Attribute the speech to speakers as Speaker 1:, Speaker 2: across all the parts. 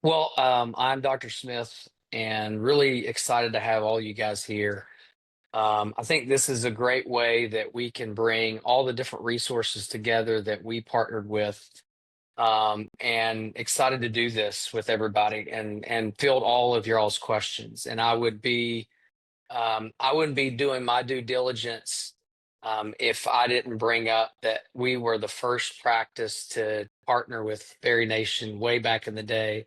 Speaker 1: Well, I'm Dr. Smith and really excited to have all you guys here. I think this is a great way that we can bring all the different resources together that we partnered with, and excited to do this with everybody and field all of your all's questions. And I wouldn't be doing my due diligence if I didn't bring up that we were the first practice to partner with BariNation way back in the day.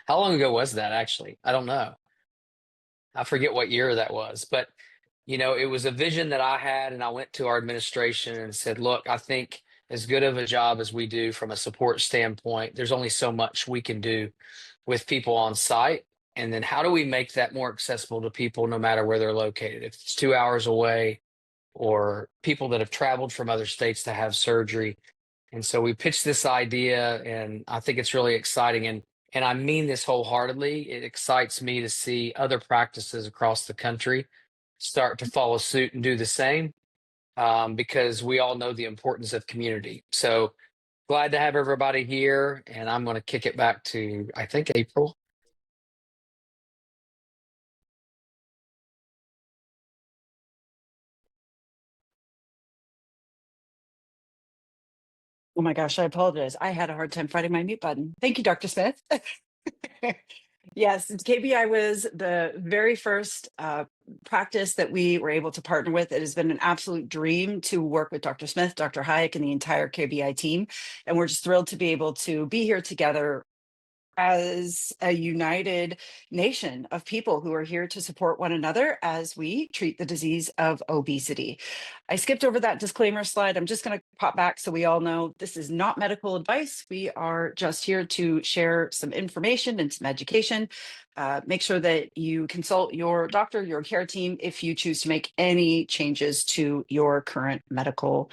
Speaker 1: How long ago was that, actually? I don't know. I forget what year that was, but it was a vision that I had, and I went to our administration and said, "Look, I think as good of a job as we do from a support standpoint, there's only so much we can do with people on site. And then how do we make that more accessible to people no matter where they're located? If it's 2 hours away or people that have traveled from other states to have surgery." And so we pitched this idea, and I think it's really exciting. And I mean this wholeheartedly. It excites me to see other practices across the country start to follow suit and do the same, because we all know the importance of community. So glad to have everybody here, and I'm going to kick it back to, I think, April.
Speaker 2: Oh my gosh, I apologize. I had a hard time finding my mute button. Thank you, Dr. Smith. Yes, KBI was the very first practice that we were able to partner with. It has been an absolute dream to work with Dr. Smith, Dr. Hayek, and the entire KBI team. And we're just thrilled to be able to be here together as a united nation of people who are here to support one another as we treat the disease of obesity. I skipped over that disclaimer slide. I'm just going to pop back so we all know this is not medical advice. We are just here to share some information and some education. Make sure that you consult your doctor, your care team, if you choose to make any changes to your current medical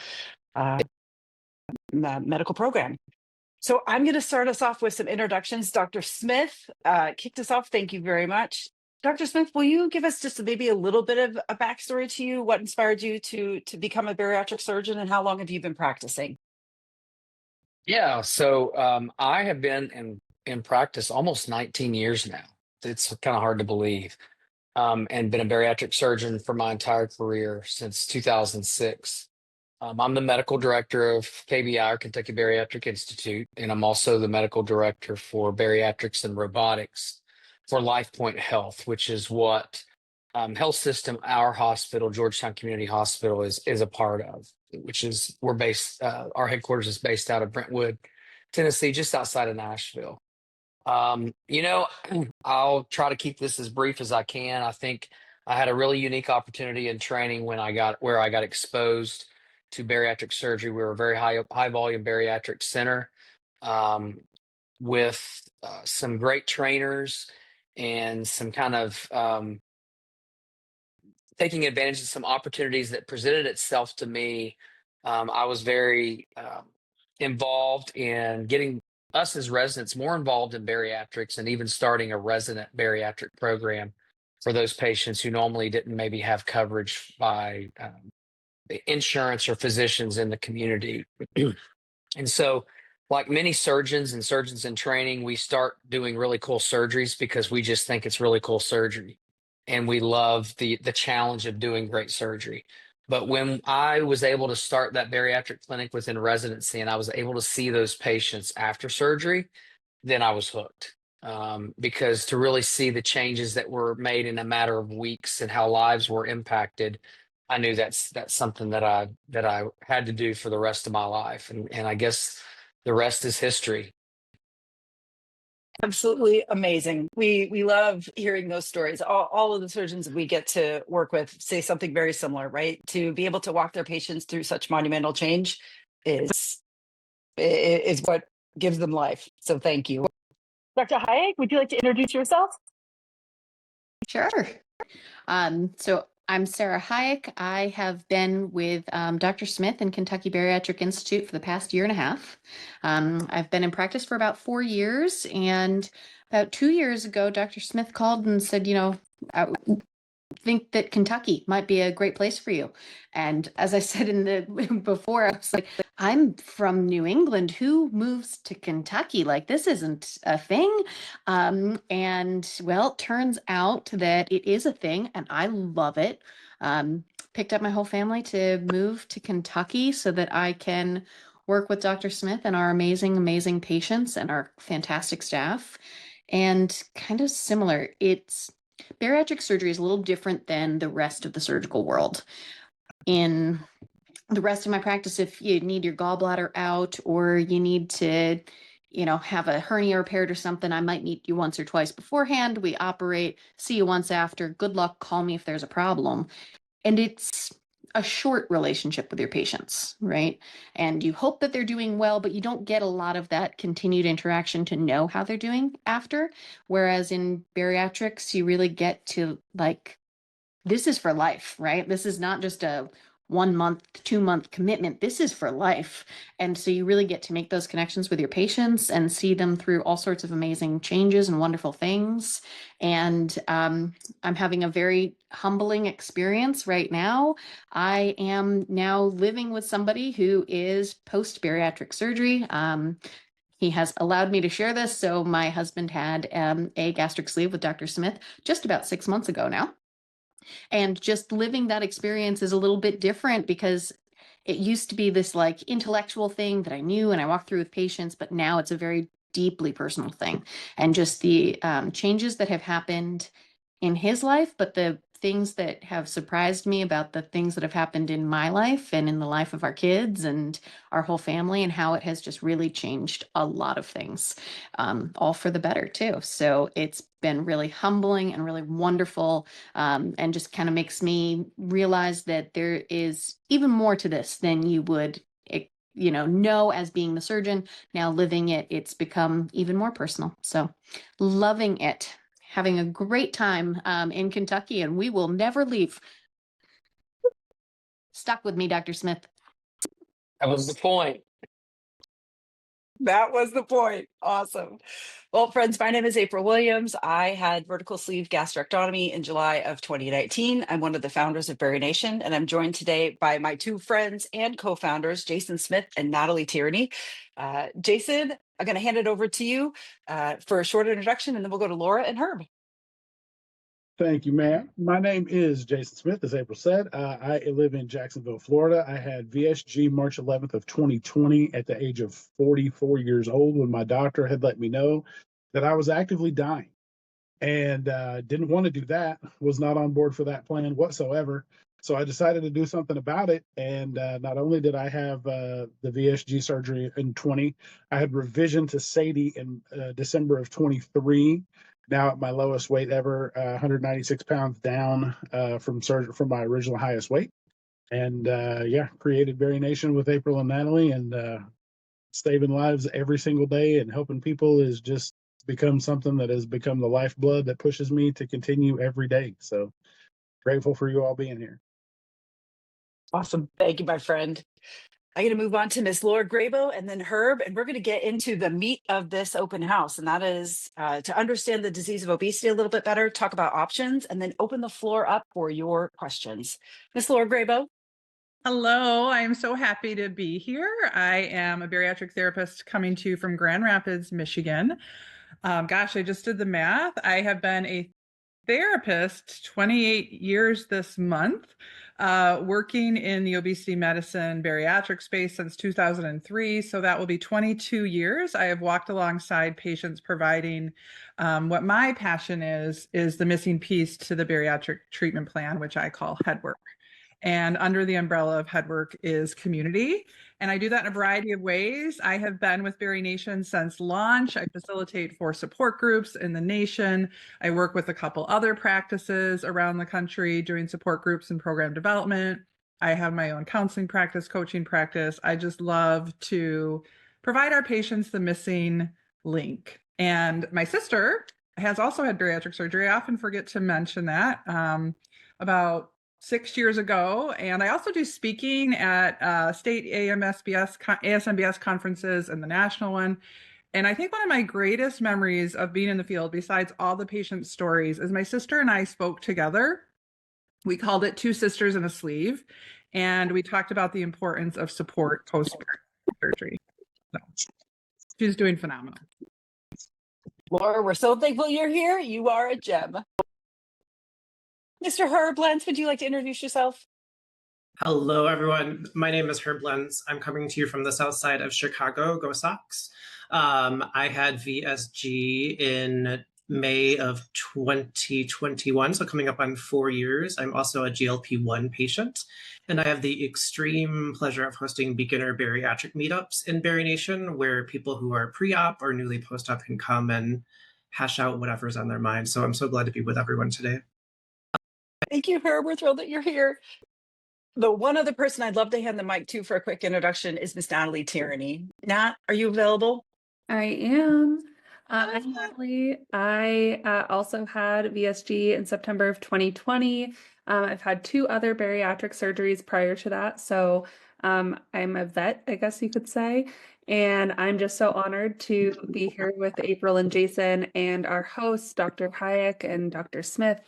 Speaker 2: program. So I'm going to start us off with some introductions. Dr. Smith kicked us off. Thank you very much. Dr. Smith, will you give us just maybe a little bit of a backstory to you? What inspired you to become a bariatric surgeon, and how long have you been practicing?
Speaker 1: Yeah, so I have been in practice almost 19 years now. It's kind of hard to believe, and been a bariatric surgeon for my entire career since 2006. I'm the medical director of KBI, or Kentucky Bariatric Institute, and I'm also the medical director for bariatrics and robotics for LifePoint Health, which is what health system our hospital, Georgetown Community Hospital, is a part of. Which is we're based. Our headquarters is based out of Brentwood, Tennessee, just outside of Nashville. Um, you know, I'll try to keep this as brief as I can. I think I had a really unique opportunity in training when I got exposed to bariatric surgery. We were a very high volume bariatric center, um, with some great trainers and some kind of taking advantage of some opportunities that presented itself to me. I was very involved in getting us as residents more involved in bariatrics, and even starting a resident bariatric program for those patients who normally didn't maybe have coverage by the insurance or physicians in the community. And so, like many surgeons and surgeons in training, we start doing really cool surgeries because we just think it's really cool surgery, and we love the challenge of doing great surgery. But when I was able to start that bariatric clinic within residency, and I was able to see those patients after surgery, then I was hooked. Because to really see the changes that were made in a matter of weeks and how lives were impacted, I knew that's something that I had to do for the rest of my life, and I guess the rest is history.
Speaker 2: Absolutely amazing. We love hearing those stories. All of the surgeons we get to work with say something very similar, right? To be able to walk their patients through such monumental change is is what gives them life. So thank you. Dr. Hayek, would you like to introduce yourself?
Speaker 3: Sure. So I'm Sarah Hayek. I have been with Dr. Smith and Kentucky Bariatric Institute for the past year and a half. I've been in practice for about 4 years, and about 2 years ago, Dr. Smith called and said, think that Kentucky might be a great place for you. And as I said in the before, I was like, I'm from New England. Who moves to Kentucky? Like, this isn't a thing. And well, turns out that it is a thing, and I love it. Picked up my whole family to move to Kentucky so that I can work with Dr. Smith and our amazing, amazing patients and our fantastic staff. And kind of similar, bariatric surgery is a little different than the rest of the surgical world. In the rest of my practice, if you need your gallbladder out or you need to, have a hernia repaired or something, I might meet you once or twice beforehand. We operate, see you once after. Good luck, call me if there's a problem. And it's a short relationship with your patients, right? And you hope that they're doing well, but you don't get a lot of that continued interaction to know how they're doing after. Whereas in bariatrics, you really get to this is for life, right? This is not just a 1 month, 2 month commitment. This is for life. And so you really get to make those connections with your patients and see them through all sorts of amazing changes and wonderful things. And I'm having a very humbling experience right now. I am now living with somebody who is post bariatric surgery. He has allowed me to share this. So my husband had a gastric sleeve with Dr. Smith just about 6 months ago now. And just living that experience is a little bit different because it used to be this intellectual thing that I knew and I walked through with patients, but now it's a very deeply personal thing. And just the changes that have happened in his life, but the things that have surprised me about the things that have happened in my life and in the life of our kids and our whole family, and how it has just really changed a lot of things, all for the better too. So it's been really humbling and really wonderful, and just kind of makes me realize that there is even more to this than you would know as being the surgeon. Now living it, it's become even more personal. So loving it, having a great time in Kentucky, and we will never leave. Stuck with me, Dr. Smith.
Speaker 1: That was the point.
Speaker 2: That was the point. Awesome. Well, friends, my name is April Williams. I had vertical sleeve gastrectomy in July of 2019. I'm one of the founders of BariNation, and I'm joined today by my two friends and co-founders, Jason Smith and Natalie Tierney. Jason, I'm going to hand it over to you for a short introduction, and then we'll go to Laura and Herb.
Speaker 4: Thank you, ma'am. My name is Jason Smith, as April said. I live in Jacksonville, Florida. I had VSG March 11th of 2020 at the age of 44 years old when my doctor had let me know that I was actively dying, and didn't want to do that, was not on board for that plan whatsoever. So I decided to do something about it. And not only did I have the VSG surgery in 20, I had revision to SADI in December of 23. Now at my lowest weight ever, 196 pounds down from my original highest weight. And created BariNation with April and Natalie, and saving lives every single day and helping people is just become something that has become the lifeblood that pushes me to continue every day. So grateful for you all being here.
Speaker 2: Awesome. Thank you, my friend. I'm going to move on to Miss Laura Grabo and then Herb, and we're going to get into the meat of this open house, and that is to understand the disease of obesity a little bit better, talk about options, and then open the floor up for your questions. Miss Laura Grabo.
Speaker 5: Hello, I'm so happy to be here. I am a bariatric therapist coming to you from Grand Rapids, Michigan. Gosh, I just did the math. I have been a therapist 28 years this month, working in the obesity medicine bariatric space since 2003. So that will be 22 years. I have walked alongside patients providing what my passion is the missing piece to the bariatric treatment plan, which I call headwork. And under the umbrella of headwork is community. And I do that in a variety of ways. I have been with BariNation since launch. I facilitate 4 support groups in the nation. I work with a couple other practices around the country doing support groups and program development. I have my own counseling practice, coaching practice. I just love to provide our patients the missing link. And my sister has also had bariatric surgery. I often forget to mention that. About 6 years ago. And I also do speaking at state ASMBS conferences and the national one. And I think one of my greatest memories of being in the field, besides all the patient stories, is my sister and I spoke together We called it Two Sisters in a Sleeve, and we talked about the importance of support post surgery. So she's doing phenomenal.
Speaker 2: Laura, we're so thankful you're here. You are a gem. Mr. Herb Lentz, would you like to introduce yourself?
Speaker 6: Hello, everyone. My name is Herb Lenz. I'm coming to you from the south side of Chicago. Go Sox. I had VSG in May of 2021, so coming up on 4 years. I'm also a GLP-1 patient, and I have the extreme pleasure of hosting beginner bariatric meetups in BariNation, where people who are pre-op or newly post-op can come and hash out whatever's on their mind. So I'm so glad to be with everyone today.
Speaker 2: Thank you, Herb. We're thrilled that you're here. The one other person I'd love to hand the mic to for a quick introduction is Miss Natalie Tierney. Nat, are you available?
Speaker 7: I am. I'm Natalie. I also had VSG in September of 2020. I've had 2 other bariatric surgeries prior to that. So I'm a vet, I guess you could say. And I'm just so honored to be here with April and Jason and our hosts, Dr. Hayek and Dr. Smith.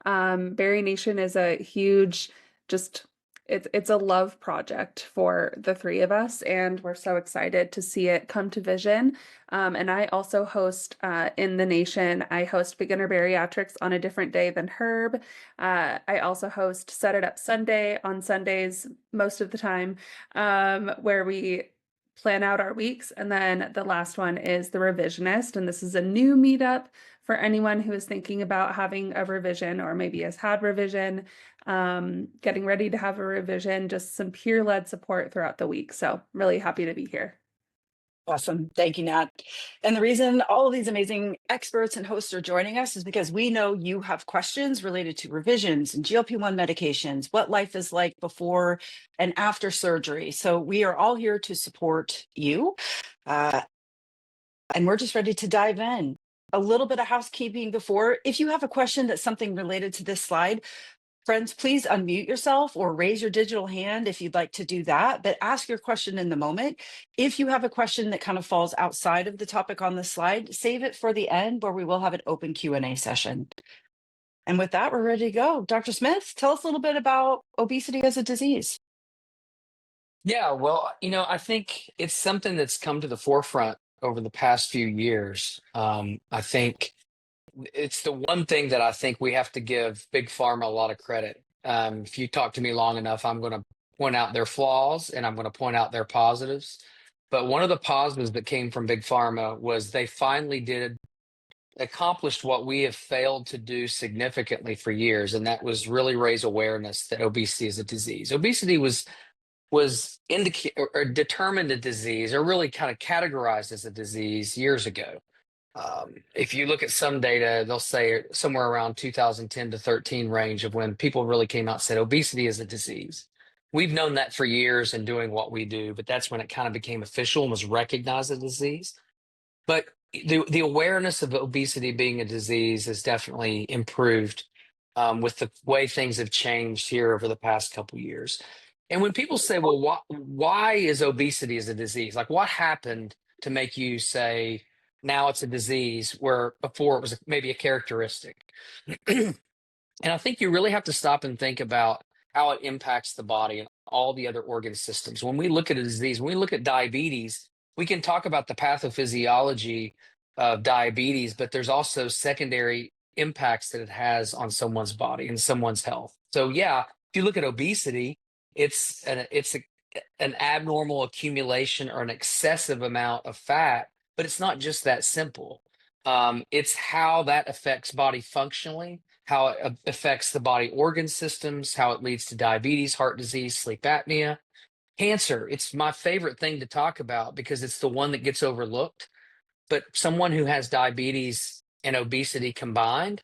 Speaker 7: BariNation is a huge, just it's a love project for the 3 of us, and we're so excited to see it come to vision. And I also host in the nation. I host beginner bariatrics on a different day than Herb. I also host Set It Up Sunday on Sundays most of the time, where we plan out our weeks. And then the last one is the revisionist, and this is a new meetup for anyone who is thinking about having a revision or maybe has had revision, getting ready to have a revision, just some peer-led support throughout the week. So really happy to be here.
Speaker 2: Awesome. Thank you, Nat. And the reason all of these amazing experts and hosts are joining us is because we know you have questions related to revisions and GLP-1 medications, what life is like before and after surgery. So we are all here to support you. And we're just ready to dive in. A little bit of housekeeping before. If you have a question that's something related to this slide, friends, please unmute yourself or raise your digital hand if you'd like to do that, but ask your question in the moment. If you have a question that kind of falls outside of the topic on the slide, save it for the end where we will have an open Q&A session. And with that, we're ready to go. Dr. Smith, tell us a little bit about obesity as a disease.
Speaker 1: Yeah, well, I think it's something that's come to the forefront over the past few years. I think it's the one thing that I think we have to give Big Pharma a lot of credit. If you talk to me long enough, I'm going to point out their flaws and I'm going to point out their positives. But one of the positives that came from Big Pharma was they finally accomplished what we have failed to do significantly for years, and that was really raise awareness that obesity is a disease. Obesity was determined a disease, or really kind of categorized as a disease years ago. If you look at some data, they'll say somewhere around 2010 to 13 range of when people really came out and said obesity is a disease. We've known that for years in doing what we do, but that's when it kind of became official and was recognized as a disease. But the awareness of obesity being a disease has definitely improved with the way things have changed here over the past couple of years. And when people say, well, why is obesity as a disease? Like, what happened to make you say now it's a disease where before it was maybe a characteristic? And I think you really have to stop and think about how it impacts the body and all the other organ systems. When we look at a disease, when we look at diabetes, we can talk about the pathophysiology of diabetes, but there's also secondary impacts that it has on someone's body and someone's health. So yeah, if you look at obesity, it's an abnormal accumulation or an excessive amount of fat, but it's not just that simple. It's how that affects body functionally, how it affects the body organ systems, how it leads to diabetes, heart disease, sleep apnea, cancer. It's my favorite thing to talk about because it's the one that gets overlooked. But someone who has diabetes and obesity combined,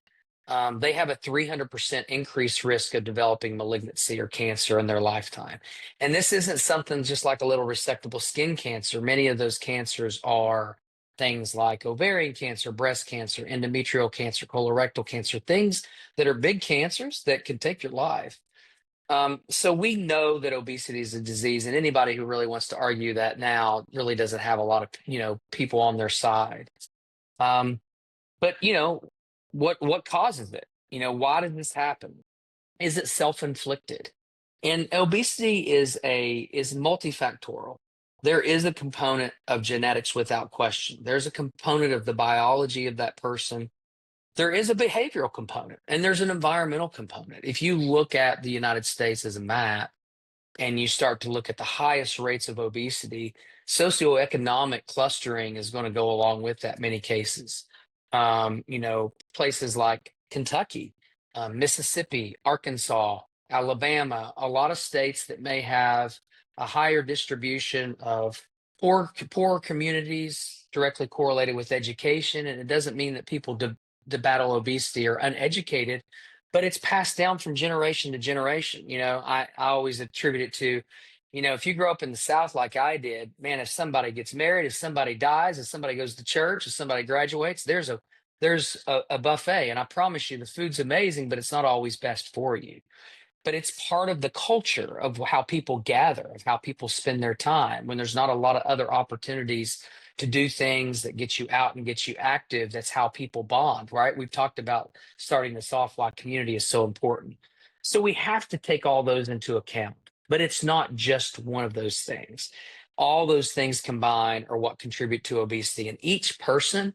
Speaker 1: they have a 300% increased risk of developing malignancy or cancer in their lifetime. And this isn't something just like a little resectable skin cancer. Many of those cancers are things like ovarian cancer, breast cancer, endometrial cancer, colorectal cancer, things that are big cancers that can take your life. So we know that obesity is a disease, and anybody who really wants to argue that now really doesn't have a lot of people on their side. But what causes it? Why did this happen? Is it self-inflicted? And obesity is multifactorial. There is a component of genetics without question. There's a component of the biology of that person. There is a behavioral component, and there's an environmental component. If you look at the United States as a map and you start to look at the highest rates of obesity, socioeconomic clustering is going to go along with that in many cases. Places like Kentucky, Mississippi, Arkansas, Alabama, a lot of states that may have a higher distribution of poor communities directly correlated with education. And it doesn't mean that people to battle obesity are uneducated, but it's passed down from generation to generation. I always attribute it to, if you grow up in the South like I did, man, if somebody gets married, if somebody dies, if somebody goes to church, if somebody graduates, there's a buffet. And I promise you the food's amazing, but it's not always best for you. But it's part of the culture of how people gather, of how people spend their time when there's not a lot of other opportunities to do things that get you out and get you active. That's how people bond, right? We've talked about starting this off why community is so important. So we have to take all those into account, but it's not just one of those things. All those things combined are what contribute to obesity. And each person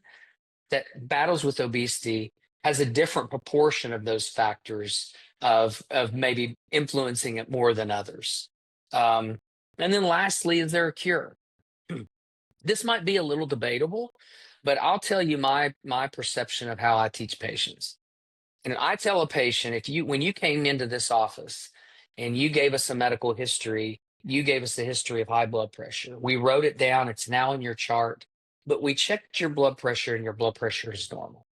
Speaker 1: that battles with obesity has a different proportion of those factors of maybe influencing it more than others. And then lastly, is there a cure? This might be a little debatable, but I'll tell you my perception of how I teach patients. And I tell a patient, when you came into this office and you gave us a medical history, you gave us a history of high blood pressure. We wrote it down. It's now in your chart, but we checked your blood pressure and your blood pressure is normal.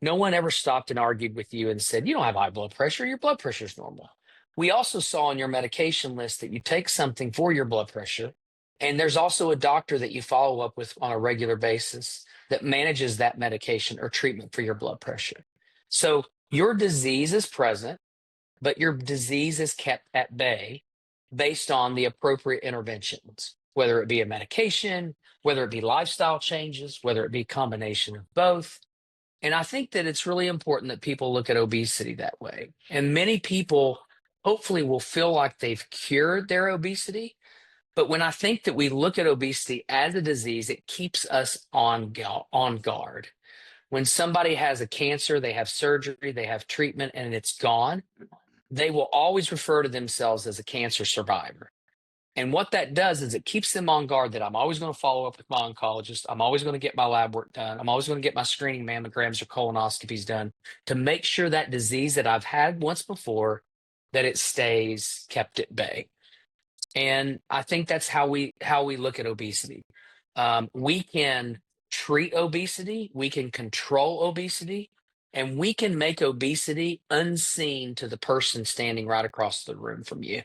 Speaker 1: No one ever stopped and argued with you and said, you don't have high blood pressure. Your blood pressure is normal. We also saw on your medication list that you take something for your blood pressure. And there's also a doctor that you follow up with on a regular basis that manages that medication or treatment for your blood pressure. So your disease is present, but your disease is kept at bay based on the appropriate interventions, whether it be a medication, whether it be lifestyle changes, whether it be a combination of both. And I think that it's really important that people look at obesity that way. And many people hopefully will feel like they've cured their obesity. But when I think that we look at obesity as a disease, it keeps us on guard. When somebody has a cancer, they have surgery, they have treatment, and it's gone, they will always refer to themselves as a cancer survivor. And what that does is it keeps them on guard that I'm always going to follow up with my oncologist. I'm always going to get my lab work done. I'm always going to get my screening mammograms or colonoscopies done to make sure that disease that I've had once before, that it stays kept at bay. And I think that's how we look at obesity. We can treat obesity, we can control obesity, and we can make obesity unseen to the person standing right across the room from you.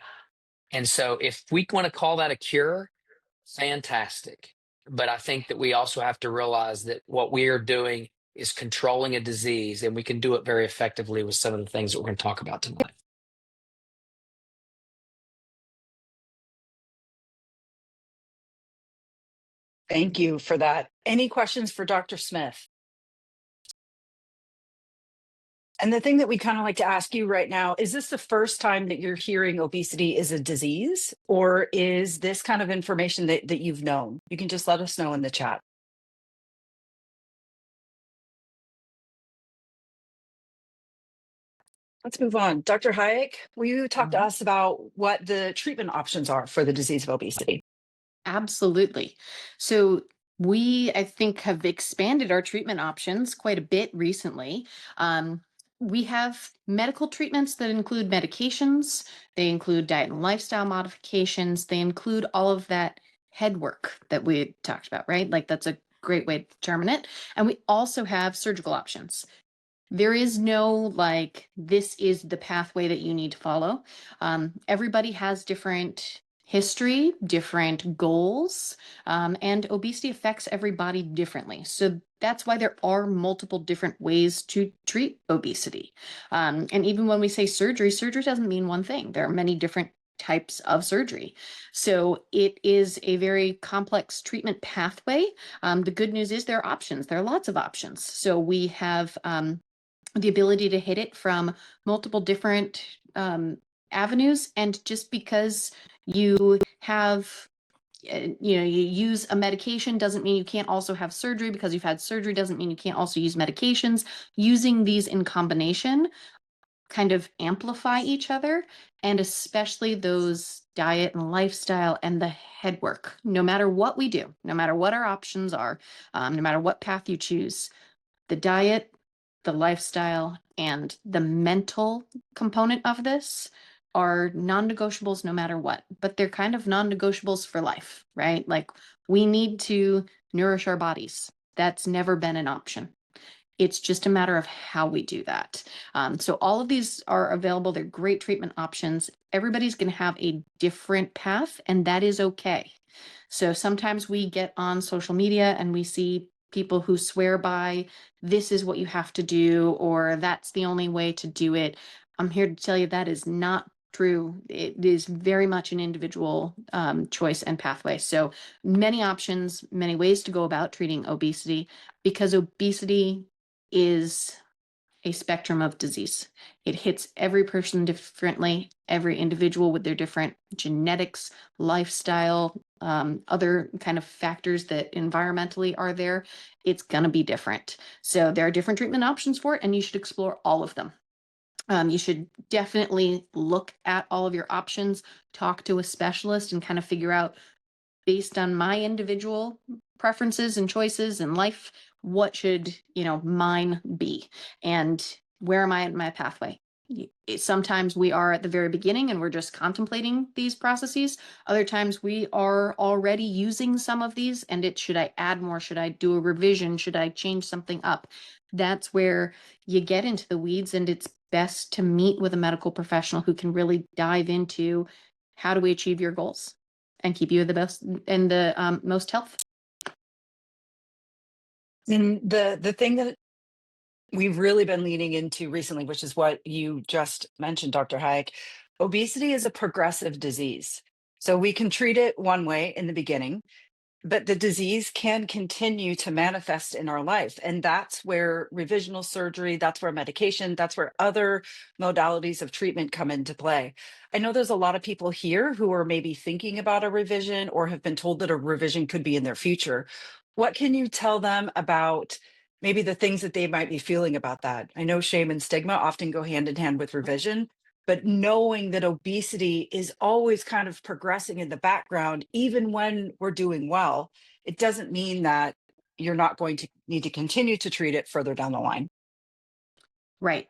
Speaker 1: And so if we want to call that a cure, fantastic. But I think that we also have to realize that what we are doing is controlling a disease, and we can do it very effectively with some of the things that we're going to talk about tonight.
Speaker 2: Thank you for that. Any questions for Dr. Smith? And the thing that we kind of like to ask you right now, is this the first time that you're hearing obesity is a disease, or is this kind of information that you've known? You can just let us know in the chat. Let's move on. Dr. Hayek, will you talk to us about what the treatment options are for the disease of obesity?
Speaker 3: Absolutely. So we, I think, have expanded our treatment options quite a bit recently. We have medical treatments that include medications, they include diet and lifestyle modifications, they include all of that head work that we talked about, right? Like that's a great way to determine it. And we also have surgical options. There is no like, this is the pathway that you need to follow. Everybody has different history, different goals, and obesity affects everybody differently. So that's why there are multiple different ways to treat obesity. And even when we say surgery, surgery doesn't mean one thing. There are many different types of surgery. So it is a very complex treatment pathway. The good news is there are options. There are lots of options. So we have the ability to hit it from multiple different avenues. And just because you have, you use a medication doesn't mean you can't also have surgery. Because you've had surgery doesn't mean you can't also use medications. Using these in combination kind of amplify each other, and especially those diet and lifestyle and the head work. No matter what we do, no matter what our options are, no matter what path you choose, the diet, the lifestyle, and the mental component of this are non-negotiables no matter what, but they're kind of non-negotiables for life, right? Like, we need to nourish our bodies. That's never been an option. It's just a matter of how we do that. So all of these are available. They're great treatment options. Everybody's going to have a different path, and that is okay. So sometimes we get on social media and we see people who swear by, this is what you have to do, or that's the only way to do it. I'm here to tell you that is not true. It is very much an individual choice and pathway. So many options, many ways to go about treating obesity, because obesity is a spectrum of disease. It hits every person differently, every individual with their different genetics, lifestyle, other kind of factors that environmentally are there. It's going to be different. So there are different treatment options for it, and you should explore all of them. You should definitely look at all of your options, talk to a specialist, and kind of figure out, based on my individual preferences and choices in life, what should, mine be, and where am I in my pathway? Sometimes we are at the very beginning and we're just contemplating these processes. Other times we are already using some of these, and should I add more? Should I do a revision? Should I change something up? That's where you get into the weeds, and it's best to meet with a medical professional who can really dive into, how do we achieve your goals and keep you the best and the most health.
Speaker 2: And the thing that we've really been leaning into recently, which is what you just mentioned, Dr. Hayek, obesity is a progressive disease. So we can treat it one way in the beginning, but the disease can continue to manifest in our life. And that's where revisional surgery, that's where medication, that's where other modalities of treatment come into play. I know there's a lot of people here who are maybe thinking about a revision or have been told that a revision could be in their future. What can you tell them about maybe the things that they might be feeling about that? I know shame and stigma often go hand in hand with revision, but knowing that obesity is always kind of progressing in the background, even when we're doing well, it doesn't mean that you're not going to need to continue to treat it further down the line.
Speaker 3: Right.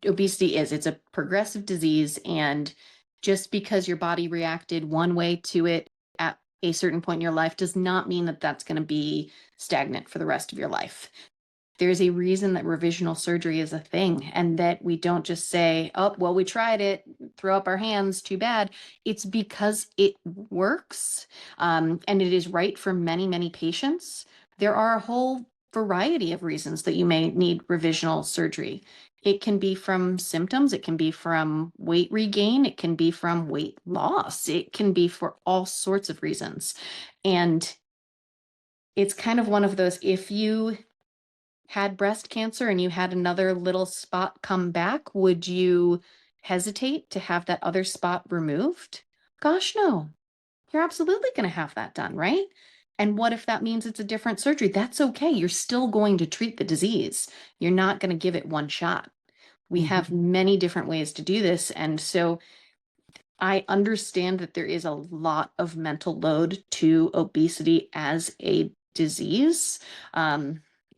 Speaker 3: Obesity it's a progressive disease, and just because your body reacted one way to it at a certain point in your life does not mean that that's going to be stagnant for the rest of your life. There's a reason that revisional surgery is a thing, and that we don't just say, oh, well, we tried it, throw up our hands, too bad. It's because it works, and it is right for many, many patients. There are a whole variety of reasons that you may need revisional surgery. It can be from symptoms, it can be from weight regain, it can be from weight loss, it can be for all sorts of reasons. And it's kind of one of those, if you had breast cancer and you had another little spot come back, would you hesitate to have that other spot removed? Gosh, no. You're absolutely going to have that done, right? And what if that means it's a different surgery? That's okay. You're still going to treat the disease. You're not going to give it one shot. We have many different ways to do this. And so I understand that there is a lot of mental load to obesity as a disease.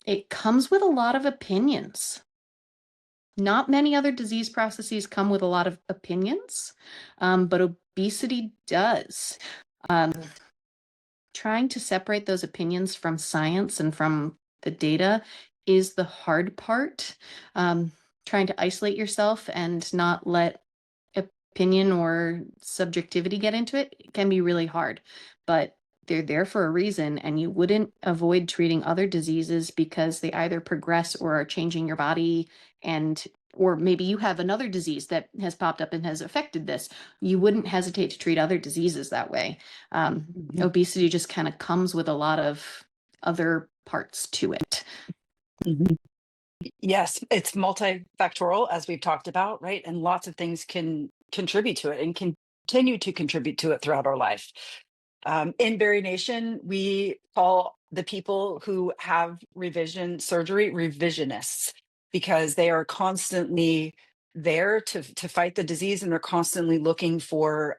Speaker 3: It comes with a lot of opinions. Not many other disease processes come with a lot of opinions, but obesity does. Trying to separate those opinions from science and from the data is the hard part. Trying to isolate yourself and not let opinion or subjectivity get into it can be really hard, but they're there for a reason, and you wouldn't avoid treating other diseases because they either progress or are changing your body, or maybe you have another disease that has popped up and has affected this. You wouldn't hesitate to treat other diseases that way. Obesity just kind of comes with a lot of other parts to it.
Speaker 2: Yes, it's multifactorial, as we've talked about, right? And lots of things can contribute to it and continue to contribute to it throughout our life. In BariNation, we call the people who have revision surgery revisionists because they are constantly there to fight the disease, and they're constantly looking for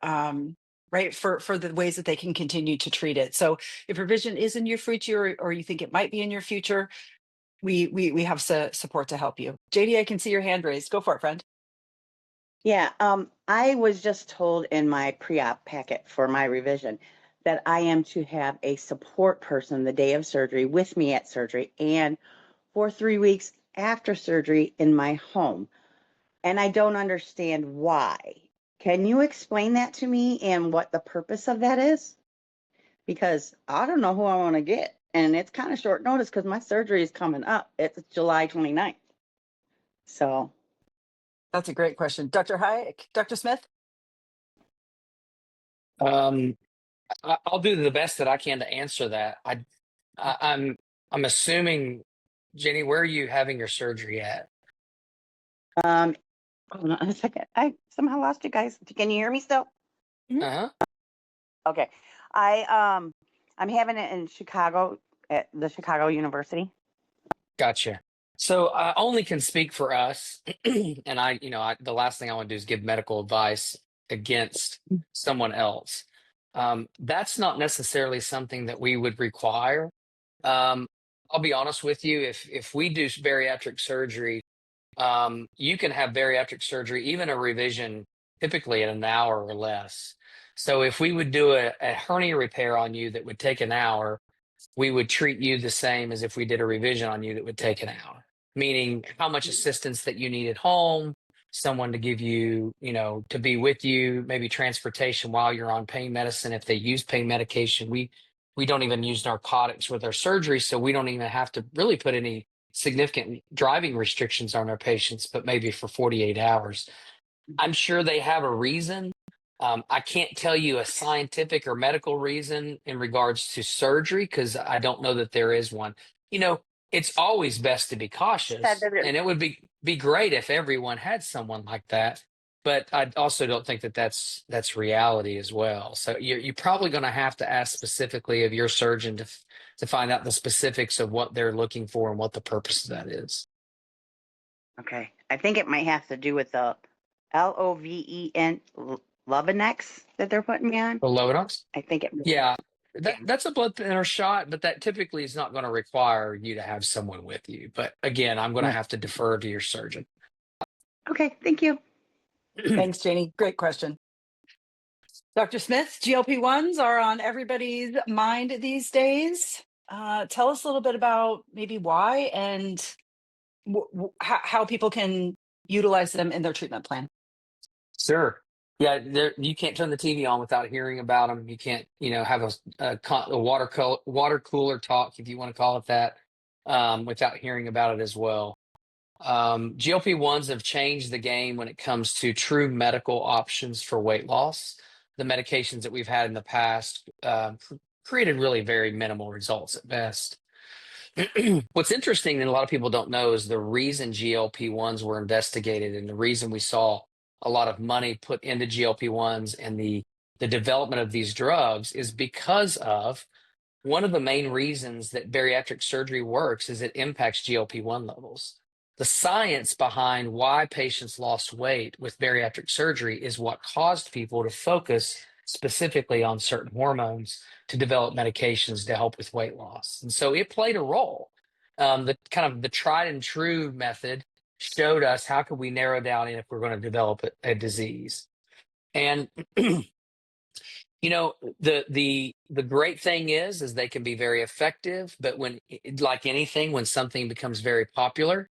Speaker 2: right for the ways that they can continue to treat it. So if revision is in your future, or you think it might be in your future, we have support to help you. JD, I can see your hand raised. Go for it, friend.
Speaker 8: Yeah, I was just told in my pre-op packet for my revision that I am to have a support person the day of surgery with me at surgery and for 3 weeks after surgery in my home. And I don't understand why. Can you explain that to me and what the purpose of that is? Because I don't know who I want to get. And it's kind of short notice because my surgery is coming up. It's July 29th. So
Speaker 2: That's a great question. Dr. Hayek, Dr. Smith?
Speaker 1: Um, I'll do the best that I can to answer that. I'm assuming, Jenny, where are you having your surgery at?
Speaker 8: hold on a second. I somehow lost you guys. Can you hear me still?
Speaker 1: Uh-huh.
Speaker 8: Okay. I'm having it in Chicago at the Chicago University.
Speaker 1: Gotcha. So I only can speak for us, and the last thing I want to do is give medical advice against someone else. That's not necessarily something that we would require. Um, I'll be honest with you, if we do bariatric surgery, you can have bariatric surgery, even a revision, typically in an hour or less. So if we would do a hernia repair on you that would take an hour, we would treat you the same as if we did a revision on you that would take an hour, meaning how much assistance that you need at home, someone to give you, to be with you, maybe transportation while you're on pain medicine. If they use pain medication, we don't even use narcotics with our surgery, so we don't even have to really put any significant driving restrictions on our patients, but maybe for 48 hours. I'm sure they have a reason. I can't tell you a scientific or medical reason in regards to surgery because I don't know that there is one. It's always best to be
Speaker 8: Said
Speaker 1: cautious,
Speaker 8: that
Speaker 1: and it would be great if everyone had someone like that. But I also don't think that that's reality as well. So you're probably going to have to ask specifically of your surgeon to find out the specifics of what they're looking for and what the purpose of that is.
Speaker 8: Okay. I think it might have to do with the LOVEN Lovinex that they're putting me on.
Speaker 1: The Lodox?
Speaker 8: I think it.
Speaker 1: Yeah,
Speaker 8: Yeah.
Speaker 1: that's a blood thinner shot, but that typically is not going to require you to have someone with you. But again, I'm going to
Speaker 8: Right.
Speaker 1: have to defer to your surgeon.
Speaker 8: Okay. Thank you.
Speaker 2: Thanks, Janie. Great question. Dr. Smith, GLP-1s are on everybody's mind these days. Tell us a little bit about maybe why and how people can utilize them in their treatment plan.
Speaker 1: Sure. Yeah, you can't turn the TV on without hearing about them. You can't, have a water cooler talk, if you want to call it that, without hearing about it as well. GLP-1s have changed the game when it comes to true medical options for weight loss. The medications that we've had in the past created really very minimal results at best. What's interesting and a lot of people don't know is the reason GLP-1s were investigated and the reason we saw a lot of money put into GLP-1s and the development of these drugs is because of one of the main reasons that bariatric surgery works is it impacts GLP-1 levels. The science behind why patients lost weight with bariatric surgery is what caused people to focus specifically on certain hormones to develop medications to help with weight loss. And so it played a role. The tried and true method showed us how could we narrow down if we're going to develop a disease. And the great thing is they can be very effective, but when, like anything, when something becomes very popular,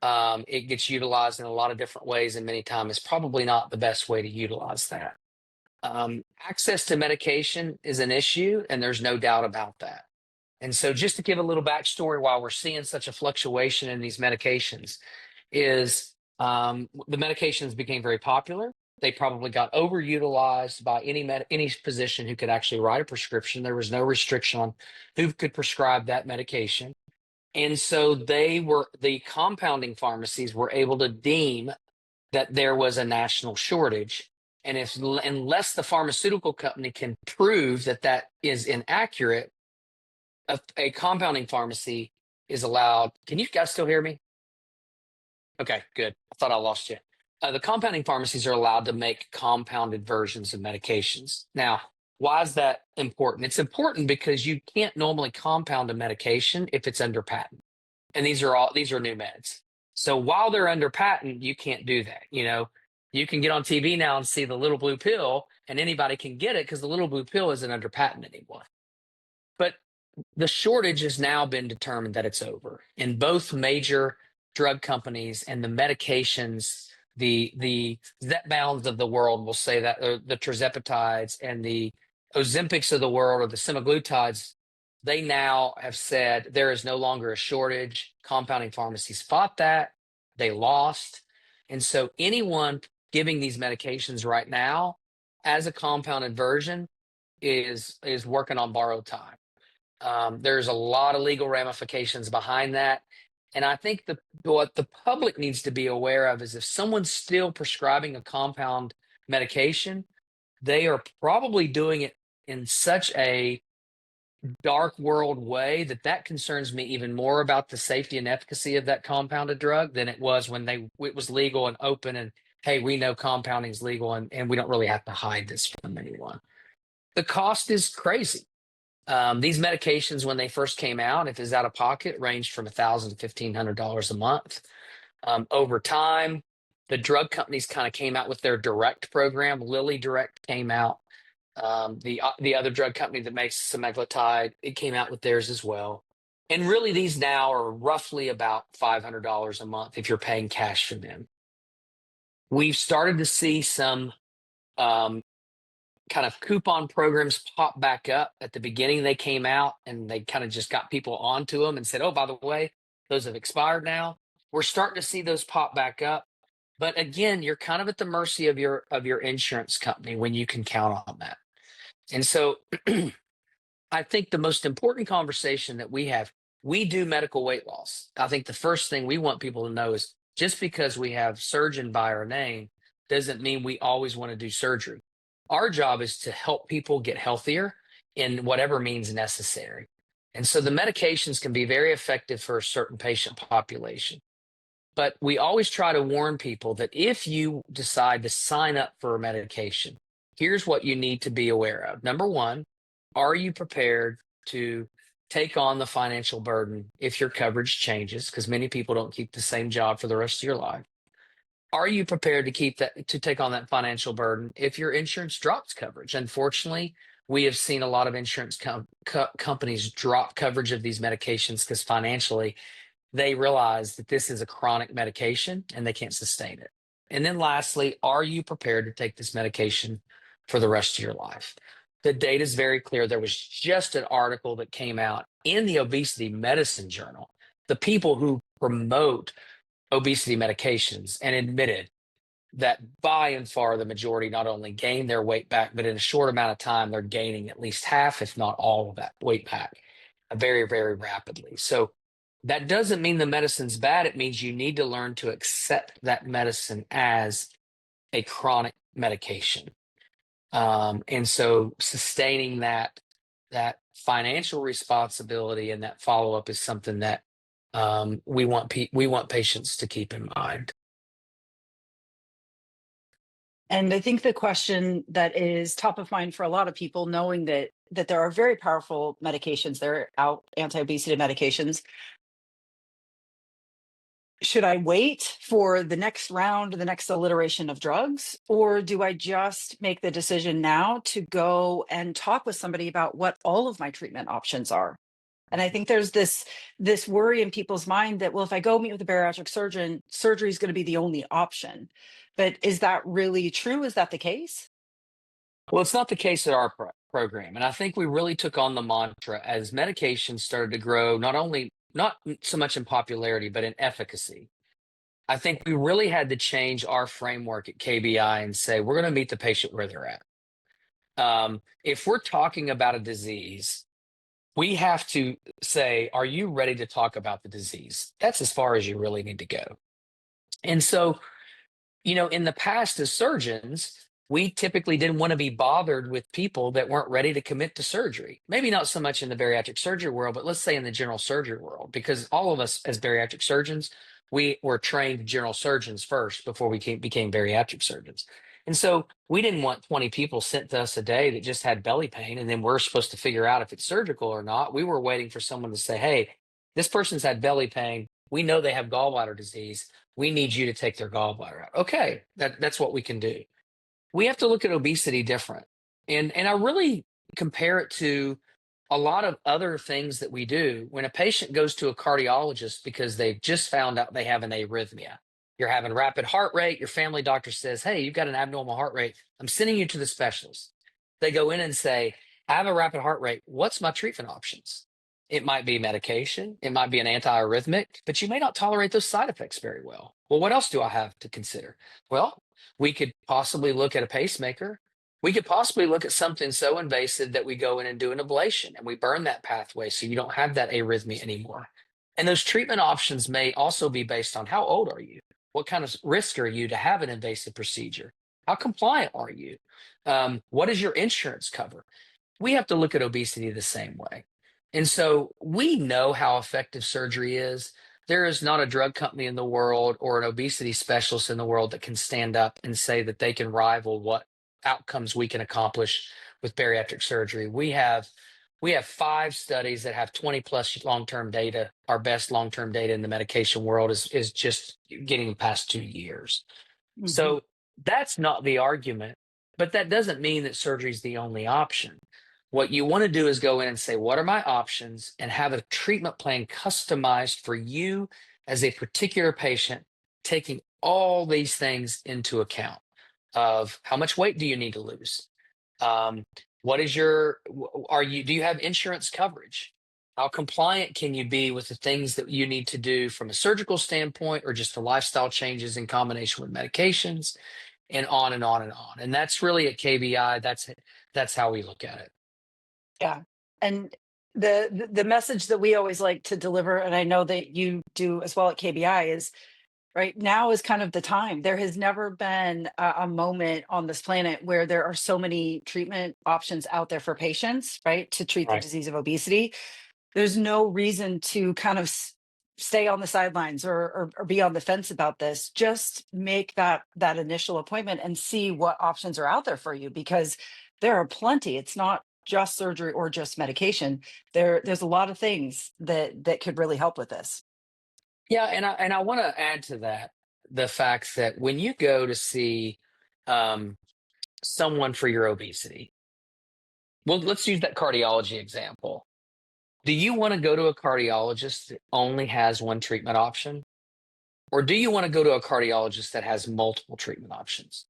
Speaker 1: it gets utilized in a lot of different ways, and many times it's probably not the best way to utilize that. Access to medication is an issue, and there's no doubt about that. And so just to give a little backstory while we're seeing such a fluctuation in these medications is the medications became very popular. They probably got overutilized by any physician who could actually write a prescription. There was no restriction on who could prescribe that medication. And so the compounding pharmacies were able to deem that there was a national shortage. And unless the pharmaceutical company can prove that that is inaccurate, a compounding pharmacy is allowed. Can you guys still hear me? Okay, good. I thought I lost you. The compounding pharmacies are allowed to make compounded versions of medications. Now, why is that important? It's important because you can't normally compound a medication if it's under patent. And these are new meds. So while they're under patent, you can't do that. You can get on TV now and see the little blue pill, and anybody can get it because the little blue pill isn't under patent anymore. But the shortage has now been determined that it's over in both major drug companies, and the medications, the Zepbounds of the world will say that, the tirzepatides and the Ozempics of the world, or the semaglutides, they now have said there is no longer a shortage. Compounding pharmacies fought that. They lost. And so anyone giving these medications right now as a compounded version is working on borrowed time. There's a lot of legal ramifications behind that. And I think what the public needs to be aware of is if someone's still prescribing a compound medication, they are probably doing it in such a dark world way that concerns me even more about the safety and efficacy of that compounded drug than it was when it was legal and open, and hey, we know compounding is legal, and we don't really have to hide this from anyone. The cost is crazy. These medications, when they first came out, if it's out of pocket, ranged from $1,000 to $1,500 a month. Over time, the drug companies kind of came out with their direct program. Lilly Direct came out. The other drug company that makes semaglutide, it came out with theirs as well. And really, these now are roughly about $500 a month if you're paying cash for them. We've started to see some kind of coupon programs pop back up. At the beginning, they came out and they kind of just got people onto them and said, oh, by the way, those have expired now. We're starting to see those pop back up. But again, you're kind of at the mercy of your insurance company when you can count on that. And so I think the most important conversation that we do medical weight loss. I think the first thing we want people to know is just because we have surgeon by our name doesn't mean we always want to do surgery. Our job is to help people get healthier in whatever means necessary. And so the medications can be very effective for a certain patient population. But we always try to warn people that if you decide to sign up for a medication, here's what you need to be aware of. Number one, are you prepared to take on the financial burden if your coverage changes? Because many people don't keep the same job for the rest of your life. Are you prepared to take on that financial burden if your insurance drops coverage? Unfortunately, we have seen a lot of insurance companies drop coverage of these medications because financially they realize that this is a chronic medication and they can't sustain it. And then lastly, are you prepared to take this medication for the rest of your life? The data is very clear. There was just an article that came out in the Obesity Medicine Journal. The people who promote obesity medications and admitted that by and far the majority not only gain their weight back, but in a short amount of time, they're gaining at least half, if not all of that weight back very, very rapidly. So that doesn't mean the medicine's bad. It means you need to learn to accept that medicine as a chronic medication. And so sustaining that financial responsibility and that follow-up is something that we want patients to keep in mind.
Speaker 2: And I think the question that is top of mind for a lot of people, knowing that there are very powerful medications, there are anti-obesity medications. Should I wait for the next round, the next iteration of drugs, or do I just make the decision now to go and talk with somebody about what all of my treatment options are? And I think there's this worry in people's mind that, well, if I go meet with a bariatric surgeon, surgery is going to be the only option. But is that really true? Is that the case?
Speaker 1: Well, it's not the case at our program. And I think we really took on the mantra as medications started to grow, not so much in popularity, but in efficacy. I think we really had to change our framework at KBI and say, we're going to meet the patient where they're at. If we're talking about a disease we have to say, are you ready to talk about the disease? That's as far as you really need to go. And so, in the past as surgeons, we typically didn't want to be bothered with people that weren't ready to commit to surgery. Maybe not so much in the bariatric surgery world, but let's say in the general surgery world, because all of us as bariatric surgeons, we were trained general surgeons first before we became bariatric surgeons. And so we didn't want 20 people sent to us a day that just had belly pain, and then we're supposed to figure out if it's surgical or not. We were waiting for someone to say, hey, this person's had belly pain. We know they have gallbladder disease. We need you to take their gallbladder out. Okay, that's what we can do. We have to look at obesity different. And I really compare it to a lot of other things that we do. When a patient goes to a cardiologist because they've just found out they have an arrhythmia, you're having rapid heart rate, your family doctor says, hey, you've got an abnormal heart rate. I'm sending you to the specialist. They go in and say, I have a rapid heart rate. What's my treatment options? It might be medication, it might be an antiarrhythmic, but you may not tolerate those side effects very well. Well, what else do I have to consider? Well, we could possibly look at a pacemaker. We could possibly look at something so invasive that we go in and do an ablation and we burn that pathway so you don't have that arrhythmia anymore. And those treatment options may also be based on how old are you? What kind of risk are you to have an invasive procedure? How compliant are you? What does your insurance cover? We have to look at obesity the same way. And so we know how effective surgery is. There is not a drug company in the world or an obesity specialist in the world that can stand up and say that they can rival what outcomes we can accomplish with bariatric surgery. We have 5 studies that have 20 plus long-term data. Our best long-term data in the medication world is just getting past 2 years.
Speaker 2: Mhm.
Speaker 1: So that's not the argument, but that doesn't mean that surgery is the only option. What you want to do is go in and say, what are my options, and have a treatment plan customized for you as a particular patient, taking all these things into account of how much weight do you need to lose? What is do you have insurance coverage? How compliant can you be with the things that you need to do from a surgical standpoint or just the lifestyle changes in combination with medications, and on and on and on. And that's really at KBI. That's how we look at it.
Speaker 2: Yeah. And the message that we always like to deliver, and I know that you do as well at KBI, is right now is kind of the time. There has never been a moment on this planet where there are so many treatment options out there for patients, right, to treat the
Speaker 1: Right.
Speaker 2: disease of obesity. There's no reason to kind of stay on the sidelines or be on the fence about this. Just make that initial appointment and see what options are out there for you, because there are plenty. It's not just surgery or just medication. There's a lot of things that could really help with this.
Speaker 1: Yeah, and I want to add to that the fact that when you go to see um, someone for your obesity, well, let's use that cardiology example. Do you want to go to a cardiologist that only has one treatment option? Or do you want to go to a cardiologist that has multiple treatment options?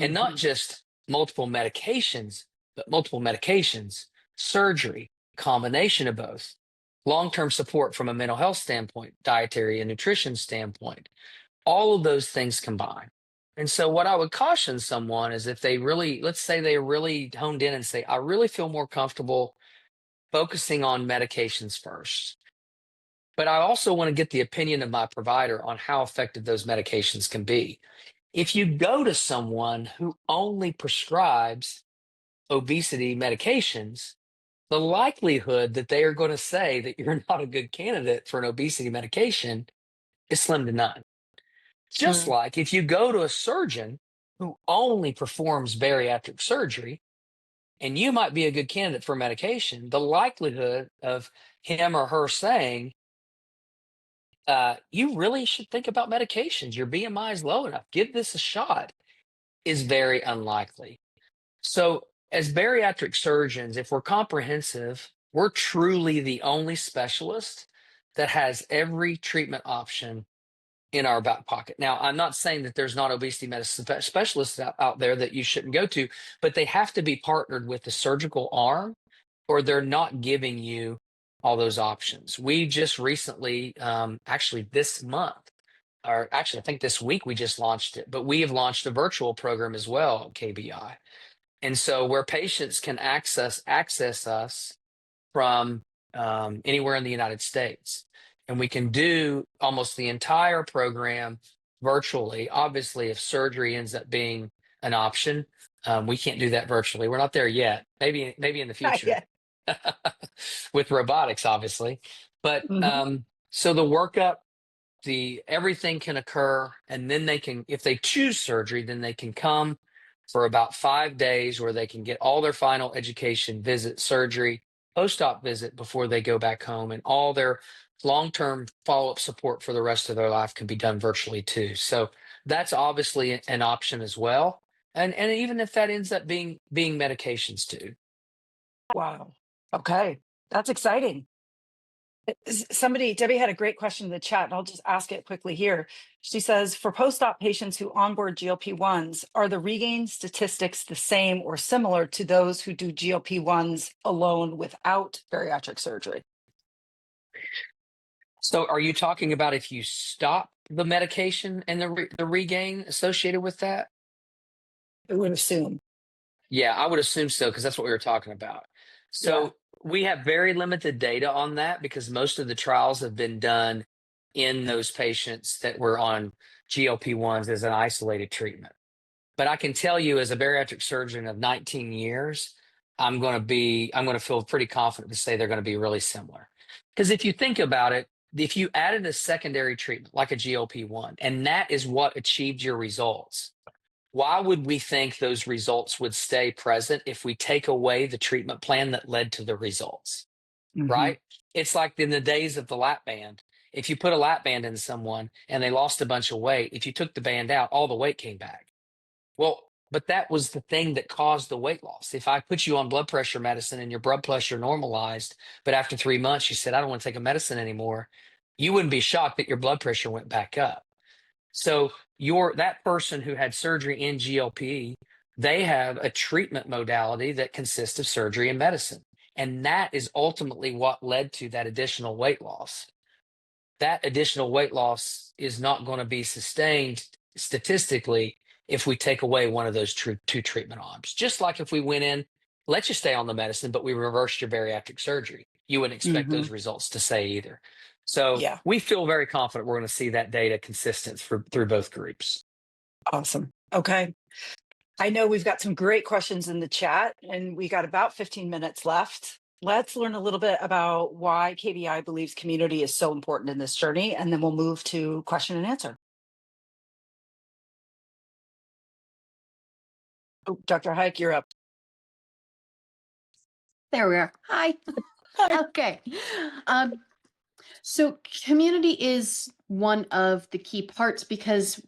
Speaker 1: And not
Speaker 2: Mhm.
Speaker 1: just multiple medications, but multiple medications, surgery, combination of both, long-term support from a mental health standpoint, dietary and nutrition standpoint, all of those things combined. And so what I would caution someone is if they really, let's say they really honed in and say, I really feel more comfortable focusing on medications first. But I also want to get the opinion of my provider on how effective those medications can be. If you go to someone who only prescribes obesity medications, the likelihood that they are going to say that you're not a good candidate for an obesity medication is slim to none. Just
Speaker 2: Mm.
Speaker 1: like if you go to a surgeon who only performs bariatric surgery, and you might be a good candidate for medication, the likelihood of him or her saying, you really should think about medications. Your BMI is low enough. Give this a shot, is very unlikely. So, as bariatric surgeons, if we're comprehensive, we're truly the only specialist that has every treatment option in our back pocket. Now, I'm not saying that there's not obesity medicine specialists out there that you shouldn't go to, but they have to be partnered with the surgical arm, or they're not giving you all those options. We just recently, actually this month, or actually I think this week we just launched it, but we have launched a virtual program as well at KBI. And so where patients can access us from anywhere in the United States. And we can do almost the entire program virtually. Obviously, if surgery ends up being an option, we can't do that virtually. We're not there yet. Maybe in the
Speaker 2: Not
Speaker 1: future
Speaker 2: yet.
Speaker 1: with robotics, obviously. But
Speaker 2: Mhm.
Speaker 1: so the workup, the everything can occur, and then they can, if they choose surgery, then they can come for about 5 days where they can get all their final education, visit, surgery, post-op visit before they go back home, and all their long-term follow-up support for the rest of their life can be done virtually too. So that's obviously an option as well. And even if that ends up being medications too.
Speaker 2: Wow. Okay. That's exciting. Debbie had a great question in the chat, and I'll just ask it quickly here. She says, for post-op patients who onboard GLP-1s, are the regain statistics the same or similar to those who do GLP-1s alone without bariatric surgery?
Speaker 1: So are you talking about if you stop the medication and the regain associated with that?
Speaker 2: I would assume.
Speaker 1: Yeah, I would assume so, because that's what we were talking about.
Speaker 2: Yeah.
Speaker 1: So we have very limited data on that because most of the trials have been done in those patients that were on GLP-1s as an isolated treatment. But I can tell you, as a bariatric surgeon of 19 years, I'm going to feel pretty confident to say they're going to be really similar. Because if you think about it, if you added a secondary treatment like a GLP-1, and that is what achieved your results, why would we think those results would stay present if we take away the treatment plan that led to the results?
Speaker 2: Mhm.
Speaker 1: Right? It's like in the days of the lap band. If you put a lap band in someone and they lost a bunch of weight, if you took the band out, all the weight came back. Well, but that was the thing that caused the weight loss. If I put you on blood pressure medicine and your blood pressure normalized, but after 3 months you said, I don't want to take a medicine anymore, you wouldn't be shocked that your blood pressure went back up. So that person who had surgery in GLP, they have a treatment modality that consists of surgery and medicine. And that is ultimately what led to that additional weight loss. That additional weight loss is not going to be sustained statistically if we take away one of those two treatment arms. Just like if we went in, let you stay on the medicine, but we reversed your bariatric surgery, you wouldn't expect those
Speaker 2: Mhm.
Speaker 1: results to say either. So
Speaker 2: Yeah.
Speaker 1: we feel very confident we're going to see that data consistent through both groups.
Speaker 2: Awesome. Okay. I know we've got some great questions in the chat, and we got about 15 minutes left. Let's learn a little bit about why KBI believes community is so important in this journey, and then we'll move to question and answer. Oh, Dr. Hayek, you're up.
Speaker 3: There we are. Hi.
Speaker 2: Hi.
Speaker 3: Okay. So community is one of the key parts because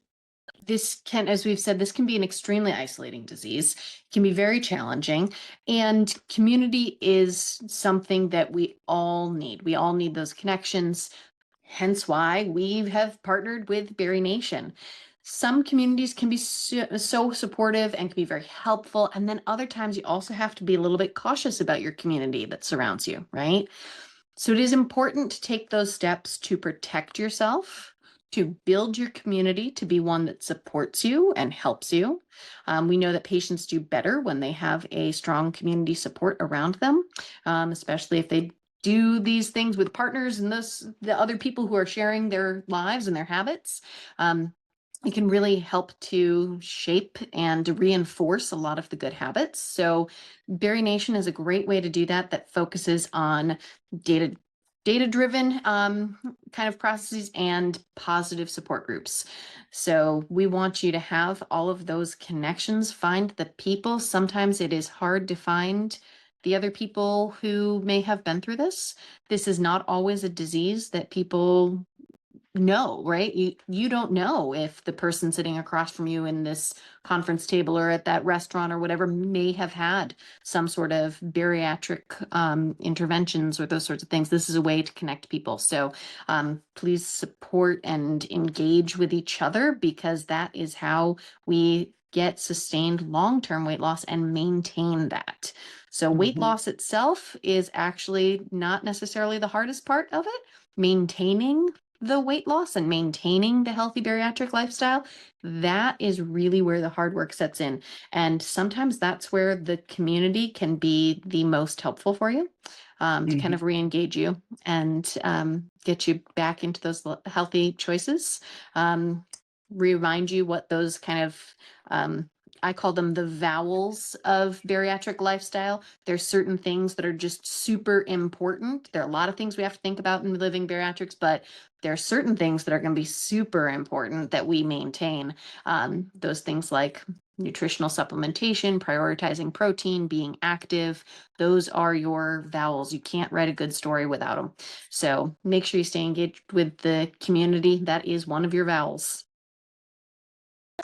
Speaker 3: this can, as we've said, this can be an extremely isolating disease. It can be very challenging. And community is something that we all need. We all need those connections. Hence why we have partnered with BariNation. Some communities can be so supportive and can be very helpful. And then other times you also have to be a little bit cautious about your community that surrounds you, right? So it is important to take those steps to protect yourself, to build your community to be one that supports you and helps you. We know that patients do better when they have a strong community support around them, especially if they do these things with partners and the other people who are sharing their lives and their habits. It can really help to shape and reinforce a lot of the good habits. So BariNation is a great way to do that, that focuses on data-driven kind of processes and positive support groups. So we want you to have all of those connections, find the people. Sometimes it is hard to find the other people who may have been through this. This is not always a disease that people know, right? You don't know if the person sitting across from you in this conference table or at that restaurant or whatever may have had some sort of bariatric interventions or those sorts of things. This is a way to connect people. So please support and engage with each other, because that is how we get sustained long-term weight loss and maintain that. So weight
Speaker 2: Mhm.
Speaker 3: loss itself is actually not necessarily the hardest part of it. Maintaining the weight loss and maintaining the healthy bariatric lifestyle, that is really where the hard work sets in. And sometimes that's where the community can be the most helpful for you. to kind of re-engage you and get you back into those healthy choices. Remind you what those kind of I call them the vowels of bariatric lifestyle. There's certain things that are just super important. There are a lot of things we have to think about in living bariatrics, but there are certain things that are going to be super important that we maintain. Those things like nutritional supplementation, prioritizing protein, being active, those are your vowels. You can't write a good story without them. So make sure you stay engaged with the community. That is one of your vowels.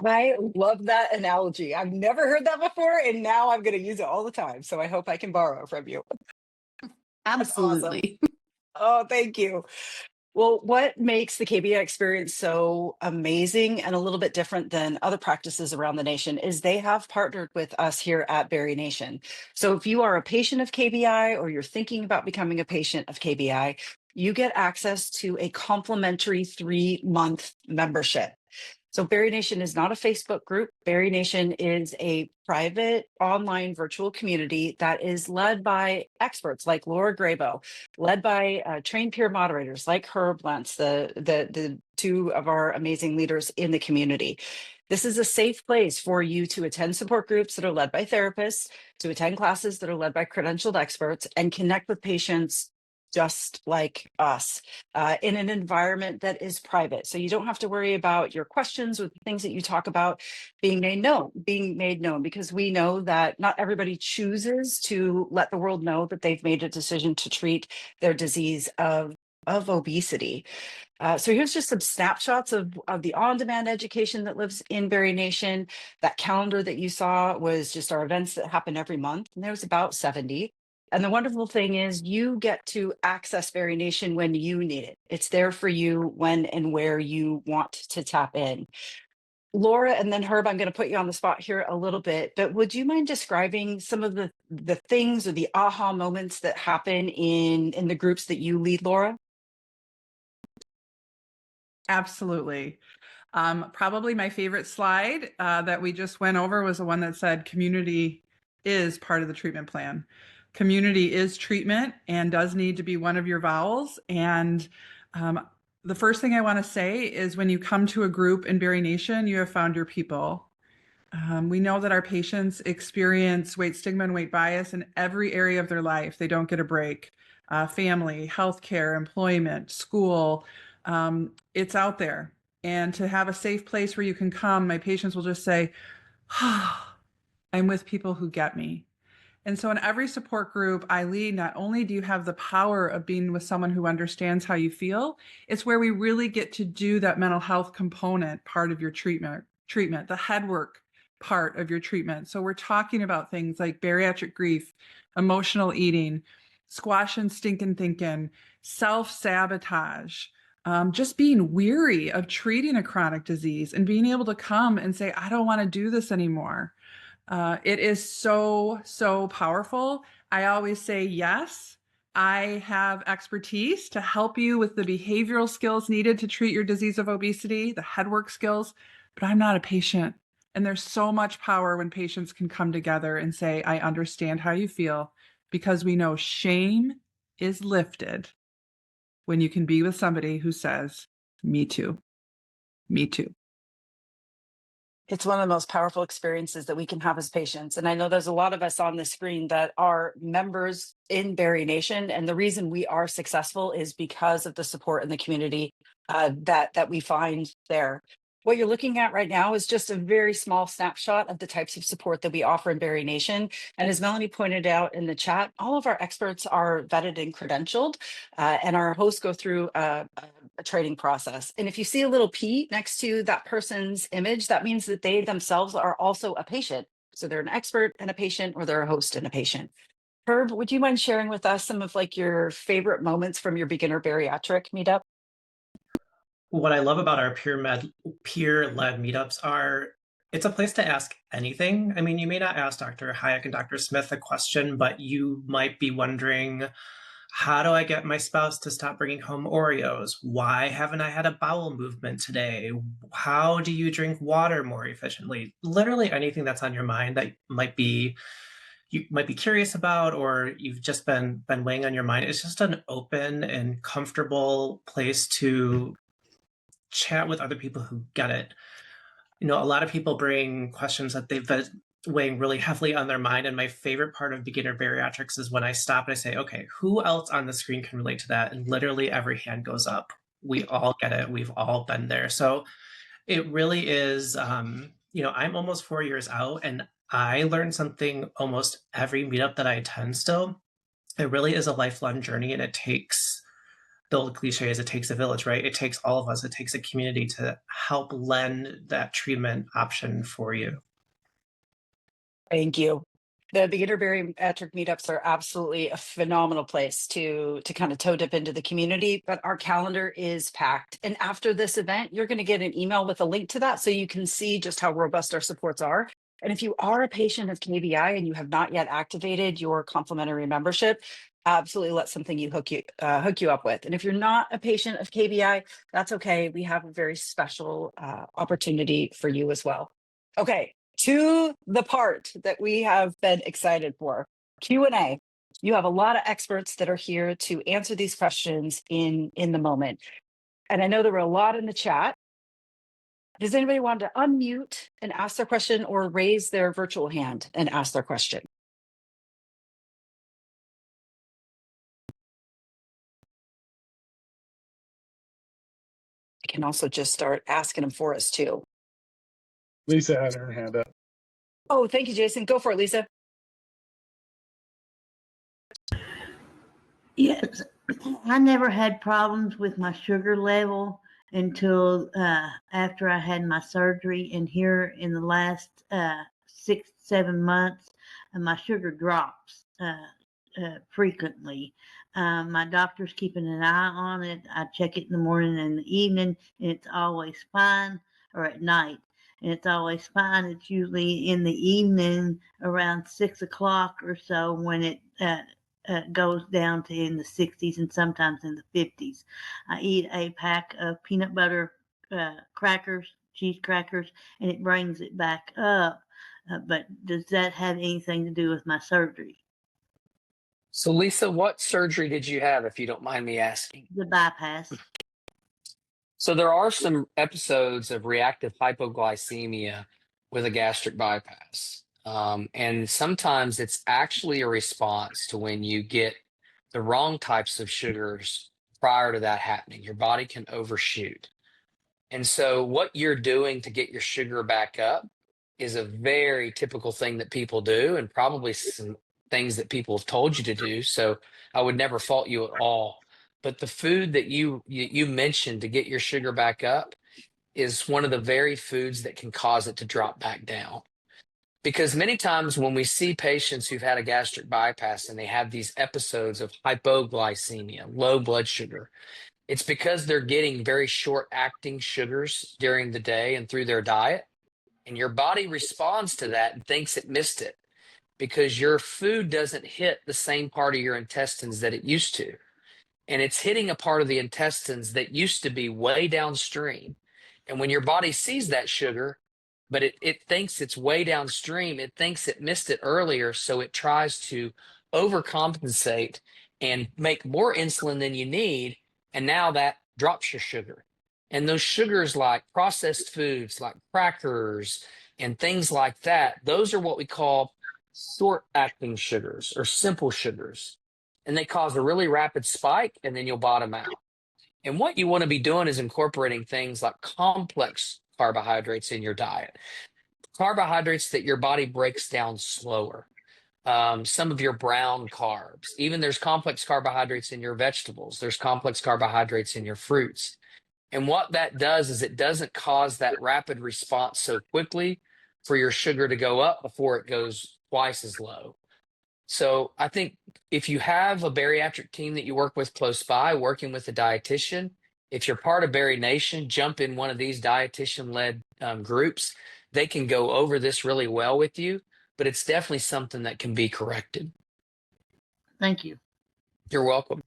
Speaker 2: I love that analogy. I've never heard that before, and now I'm going to use it all the time. So I hope I can borrow from you. That's awesome.
Speaker 3: Absolutely.
Speaker 2: Oh, thank you. Well, what makes the KBI experience so amazing and a little bit different than other practices around the nation is they have partnered with us here at BariNation. So if you are a patient of KBI or you're thinking about becoming a patient of KBI, you get access to a complimentary 3-month membership. So BariNation is not a Facebook group. BariNation is a private online virtual community that is led by experts like Laura Grabo, led by trained peer moderators like Herb Lentz, the two of our amazing leaders in the community. This is a safe place for you to attend support groups that are led by therapists, to attend classes that are led by credentialed experts, and connect with patients just like us in an environment that is private. So you don't have to worry about your questions or the things that you talk about being made known, because we know that not everybody chooses to let the world know that they've made a decision to treat their disease of obesity. So here's just some snapshots of the on-demand education that lives in BariNation. That calendar that you saw was just our events that happen every month, and there's about 70. And the wonderful thing is you get to access BariNation when you need it. It's there for you when and where you want to tap in. Laura and then Herb, I'm going to put you on the spot here a little bit, but would you mind describing some of the things or the aha moments that happen in the groups that you lead, Laura?
Speaker 5: Absolutely. Probably my favorite slide that we just went over was the one that said community is part of the treatment plan. Community is treatment and does need to be one of your vowels. And the first thing I want to say is when you come to a group in BariNation, you have found your people. We know that our patients experience weight stigma and weight bias in every area of their life. They don't get a break. Family, healthcare, employment, school, it's out there. And to have a safe place where you can come, my patients will just say, oh, I'm with people who get me. And so in every support group I lead, not only do you have the power of being with someone who understands how you feel, it's where we really get to do that mental health component part of your treatment, the head work part of your treatment. So we're talking about things like bariatric grief, emotional eating, squash and stinking thinking, self-sabotage, just being weary of treating a chronic disease and being able to come and say, I don't want to do this anymore. It is so, so powerful. I always say, yes, I have expertise to help you with the behavioral skills needed to treat your disease of obesity, the headwork skills, but I'm not a patient. And there's so much power when patients can come together and say, I understand how you feel, because we know shame is lifted when you can be with somebody who says, me too, me too.
Speaker 2: It's one of the most powerful experiences that we can have as patients. And I know there's a lot of us on the screen that are members in BariNation. And the reason we are successful is because of the support in the community that we find there. What you're looking at right now is just a very small snapshot of the types of support that we offer in BariNation. And as Melanie pointed out in the chat, all of our experts are vetted and credentialed, and our hosts go through a training process. And if you see a little P next to that person's image, that means that they themselves are also a patient. So they're an expert and a patient, or they're a host and a patient. Herb, would you mind sharing with us some of like your favorite moments from your beginner bariatric meetup?
Speaker 6: What I love about our peer-led meetups are it's a place to ask anything. I mean, you may not ask Dr. Hayek and Dr. Smith a question, but you might be wondering, how do I get my spouse to stop bringing home Oreos? Why haven't I had a bowel movement today? How do you drink water more efficiently? Literally anything that's on your mind that might be you might be curious about, or you've just been weighing on your mind. It's just an open and comfortable place to chat with other people who get it. A lot of people bring questions that they've been weighing really heavily on their mind. And my favorite part of beginner bariatrics is when I stop and I say, okay, who else on the screen can relate to that? And literally every hand goes up. We all get it. We've all been there. So it really is, I'm almost 4 years out, and I learn something almost every meetup that I attend still. It really is a lifelong journey, and it takes, the old cliche is, it takes a village, right? It takes all of us. It takes a community to help lend that treatment option for you.
Speaker 2: Thank you. The beginner bariatric meetups are absolutely a phenomenal place to kind of toe dip into the community, but our calendar is packed. And after this event, you're going to get an email with a link to that so you can see just how robust our supports are. And if you are a patient of KBI and you have not yet activated your complimentary membership, absolutely let something hook you up with. And if you're not a patient of KBI, that's okay. We have a very special opportunity for you as well. Okay. To the part that we have been excited for, Q&A. You have a lot of experts that are here to answer these questions in the moment. And I know there were a lot in the chat. Does anybody want to unmute and ask their question, or raise their virtual hand and ask their question? I can also just start asking them for us too.
Speaker 4: Lisa had her hand up.
Speaker 2: Oh, thank you, Jason. Go for it, Lisa.
Speaker 9: Yes, I never had problems with my sugar level until after I had my surgery. And here in the last 6-7 months, my sugar drops frequently. My doctor's keeping an eye on it. I check it in the morning and the evening, and it's always fine, or at night. And it's always fine. It's usually in the evening around 6 o'clock or so when it goes down to in the 60s and sometimes in the 50s. I eat a pack of peanut butter crackers, cheese crackers, and it brings it back up. But does that have anything to do with my surgery?
Speaker 1: So, Lisa, what surgery did you have, if you don't mind me asking?
Speaker 9: The bypass.
Speaker 1: So there are some episodes of reactive hypoglycemia with a gastric bypass. And sometimes it's actually a response to when you get the wrong types of sugars prior to that happening. Your body can overshoot. And so what you're doing to get your sugar back up is a very typical thing that people do, and probably some things that people have told you to do. So I would never fault you at all. But the food that you mentioned to get your sugar back up is one of the very foods that can cause it to drop back down. Because many times when we see patients who've had a gastric bypass and they have these episodes of hypoglycemia, low blood sugar, it's because they're getting very short acting sugars during the day and through their diet. And your body responds to that and thinks it missed it because your food doesn't hit the same part of your intestines that it used to. And it's hitting a part of the intestines that used to be way downstream. And when your body sees that sugar, but it thinks it's way downstream, it thinks it missed it earlier. So it tries to overcompensate and make more insulin than you need. And now that drops your sugar. And those sugars, like processed foods, like crackers and things like that, those are what we call short acting sugars or simple sugars. And they cause a really rapid spike, and then you'll bottom out. And what you want to be doing is incorporating things like complex carbohydrates in your diet, carbohydrates that your body breaks down slower. Some of your brown carbs, even there's complex carbohydrates in your vegetables, there's complex carbohydrates in your fruits. And what that does is it doesn't cause that rapid response so quickly for your sugar to go up before it goes twice as low. So I think if you have a bariatric team that you work with close by, working with a dietitian, if you're part of BariNation, jump in one of these dietitian-led groups. They can go over this really well with you, but it's definitely something that can be corrected.
Speaker 9: Thank you.
Speaker 1: You're welcome.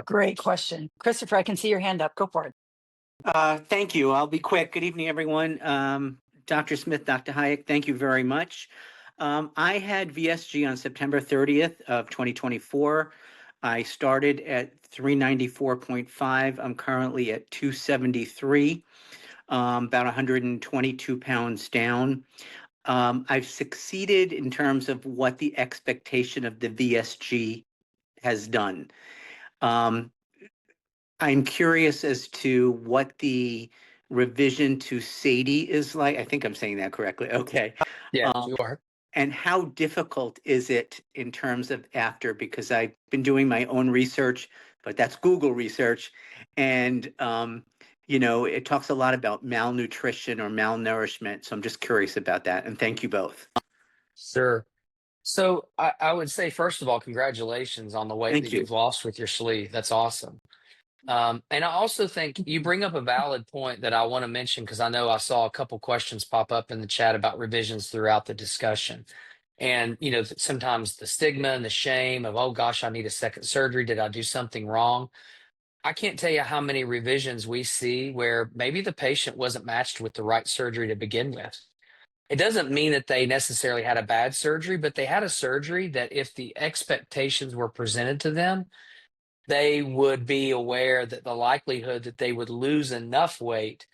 Speaker 2: Great question. Christopher, I can see your hand up. Go for it.
Speaker 10: Thank you. I'll be quick. Good evening, everyone. Dr. Smith, Dr. Hayek, thank you very much. I had VSG on September 30th of 2024. I started at 394.5. I'm currently at 273, about 122 pounds down. I've succeeded in terms of what the expectation of the VSG has done. I'm curious as to what the revision to SADIE is like. I think I'm saying that correctly. Okay.
Speaker 1: Yeah, you are.
Speaker 10: And how difficult is it in terms of after? Because I've been doing my own research, but that's Google research. And, it talks a lot about malnutrition or malnourishment. So I'm just curious about that. And thank you both.
Speaker 1: Sure. So I would say, first of all, congratulations on the weight
Speaker 10: Thank
Speaker 1: that
Speaker 10: you.
Speaker 1: you've lost with your sleeve. That's awesome. And I also think you bring up a valid point that I want to mention because I know I saw a couple questions pop up in the chat about revisions throughout the discussion. And, sometimes the stigma and the shame of, oh gosh, I need a second surgery. Did I do something wrong? I can't tell you how many revisions we see where maybe the patient wasn't matched with the right surgery to begin with. It doesn't mean that they necessarily had a bad surgery, but they had a surgery that if the expectations were presented to them, they would be aware that the likelihood that they would lose enough weight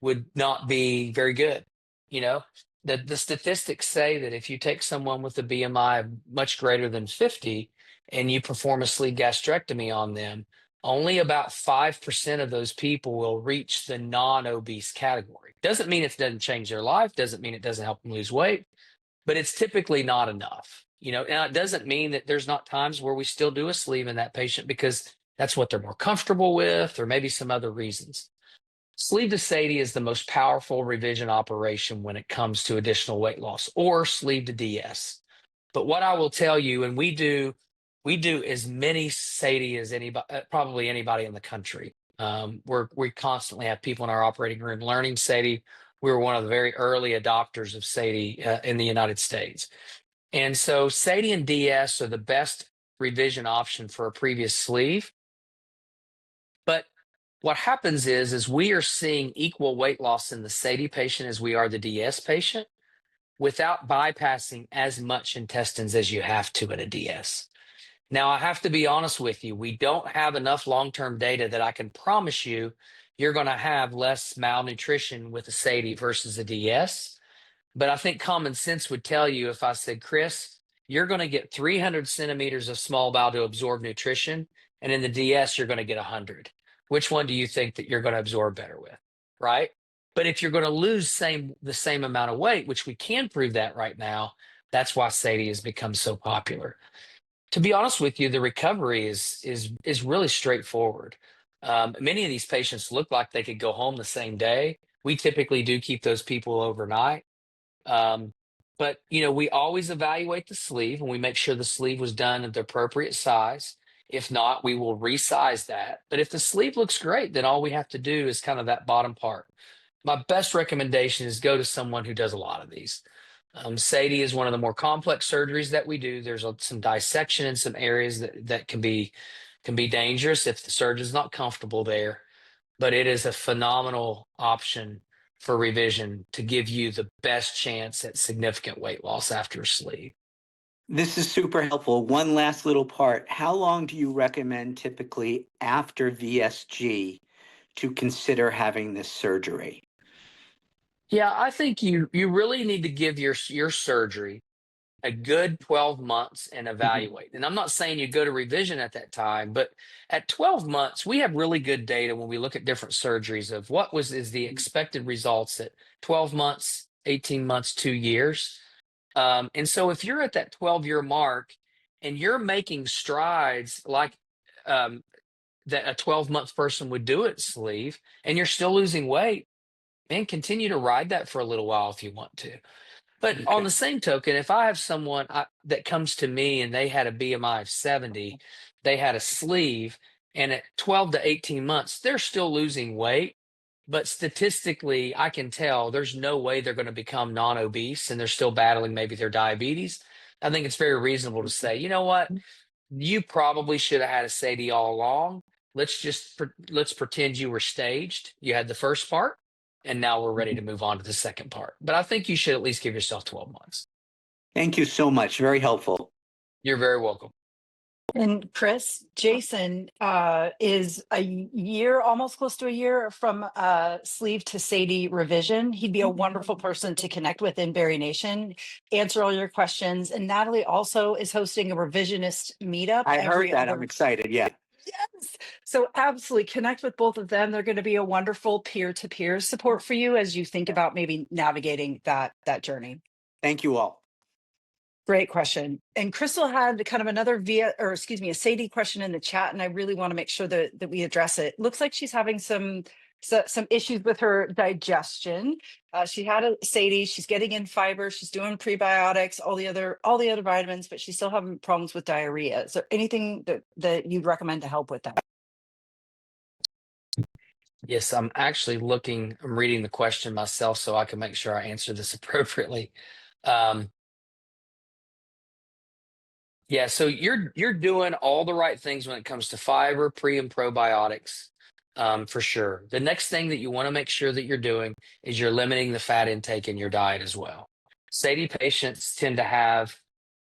Speaker 1: would not be very good. The statistics say that if you take someone with a BMI much greater than 50 and you perform a sleeve gastrectomy on them, only about 5% of those people will reach the non-obese category. Doesn't mean it doesn't change their life, doesn't mean it doesn't help them lose weight, but it's typically not enough. Now it doesn't mean that there's not times where we still do a sleeve in that patient because that's what they're more comfortable with, or maybe some other reasons. Sleeve to SADIE is the most powerful revision operation when it comes to additional weight loss, or sleeve to DS. But what I will tell you, and we do as many SADIE as anybody, probably anybody in the country. We constantly have people in our operating room learning SADIE. We were one of the very early adopters of SADIE in the United States. And so SADIE and DS are the best revision option for a previous sleeve. But what happens is we are seeing equal weight loss in the SADIE patient as we are the DS patient without bypassing as much intestines as you have to in a DS. Now, I have to be honest with you. We don't have enough long-term data that I can promise you you're going to have less malnutrition with a SADIE versus a DS. But I think common sense would tell you if I said, Chris, you're going to get 300 centimeters of small bowel to absorb nutrition, and in the DS, you're going to get 100. Which one do you think that you're going to absorb better with, right? But if you're going to lose the same amount of weight, which we can prove that right now, that's why SADIE has become so popular. To be honest with you, the recovery is really straightforward. Many of these patients look like they could go home the same day. We typically do keep those people overnight. But we always evaluate the sleeve and we make sure the sleeve was done at the appropriate size. If not, we will resize that. But if the sleeve looks great, then all we have to do is kind of that bottom part. My best recommendation is go to someone who does a lot of these. SADIE is one of the more complex surgeries that we do. There's some dissection in some areas that can be dangerous if the surgeon's not comfortable there. But it is a phenomenal option for revision to give you the best chance at significant weight loss after a sleeve.
Speaker 10: This is super helpful. One last little part. How long do you recommend typically after VSG to consider having this surgery?
Speaker 1: Yeah, I think you really need to give your surgery a good 12 months and evaluate. And I'm not saying you go to revision at that time, but at 12 months, we have really good data when we look at different surgeries of what is the expected results at 12 months, 18 months, 2 years. And so if you're at that 12-year mark and you're making strides like that a 12-month person would do at sleeve, and you're still losing weight, man, continue to ride that for a little while if you want to. But on the same token, if I have someone that comes to me and they had a BMI of 70, they had a sleeve, and at 12 to 18 months, they're still losing weight. But statistically, I can tell there's no way they're going to become non-obese and they're still battling maybe their diabetes. I think it's very reasonable to say, you know what? You probably should have had a SADIE all along. Let's pretend you were staged. You had the first part, and now we're ready to move on to the second part. But I think you should at least give yourself 12 months.
Speaker 10: Thank you so much. Very helpful.
Speaker 1: You're very welcome.
Speaker 2: And Chris, Jason is a year, almost close to a year from sleeve to Sadie revision. He'd be a wonderful person to connect with in BariNation, answer all your questions. And Natalie also is hosting a revisionist meetup.
Speaker 10: I heard that. I'm excited. Yeah.
Speaker 2: Yes. So absolutely connect with both of them. They're going to be a wonderful peer-to-peer support for you as you think about maybe navigating that journey.
Speaker 10: Thank you all.
Speaker 2: Great question. And Crystal had kind of another a Sadie question in the chat, and I really want to make sure that we address it. Looks like she's having some issues with her digestion. She had a Sadie. She's getting in fiber. She's doing prebiotics, all the other vitamins, but she's still having problems with diarrhea. Is there anything that you'd recommend to help with that?
Speaker 1: Yes, I'm reading the question myself so I can make sure I answer this appropriately. Yeah, so you're doing all the right things when it comes to fiber, pre and probiotics, for sure. The next thing that you want to make sure that you're doing is you're limiting the fat intake in your diet as well. SADI patients tend to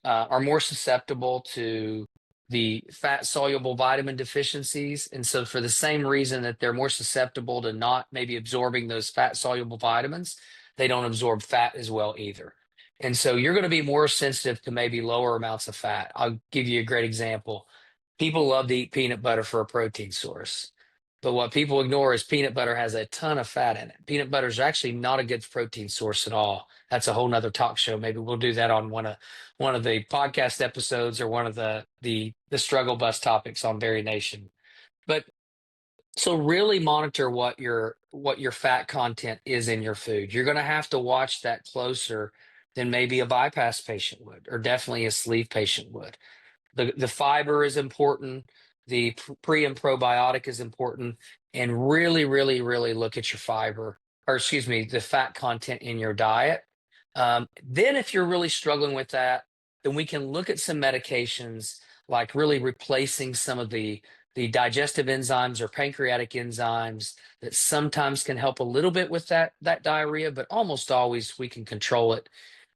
Speaker 1: are more susceptible to the fat soluble vitamin deficiencies. And so for the same reason that they're more susceptible to not maybe absorbing those fat soluble vitamins, they don't absorb fat as well either. And so you're going to be more sensitive to maybe lower amounts of fat. I'll give you a great example. People love to eat peanut butter for a protein source. But what people ignore is peanut butter has a ton of fat in it. Peanut butter is actually not a good protein source at all. That's a whole nother talk show. Maybe we'll do that on one of the podcast episodes or one of the struggle bus topics on BariNation. But so really monitor what your fat content is in your food. You're going to have to watch that closer than maybe a bypass patient would, or definitely a sleeve patient would. The fiber is important. The pre and probiotic is important, and really, really, really look at your the fat content in your diet. Then if you're really struggling with that, then we can look at some medications like really replacing some of the digestive enzymes or pancreatic enzymes that sometimes can help a little bit with that diarrhea, but almost always we can control it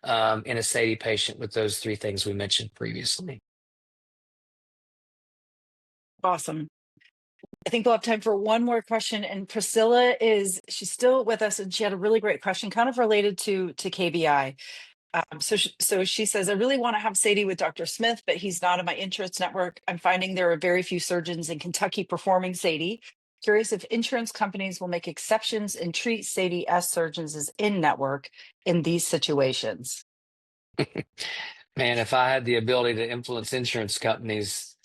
Speaker 1: in a SADI patient with those three things we mentioned previously.
Speaker 2: Awesome. I think we'll have time for one more question. And Priscilla she's still with us, and she had a really great question, kind of related to KBI. So she says, I really want to have Sadie with Dr. Smith, but he's not in my insurance network. I'm finding there are very few surgeons in Kentucky performing Sadie. Curious if insurance companies will make exceptions and treat Sadie as surgeons as in network in these situations.
Speaker 1: Man, if I had the ability to influence insurance companies,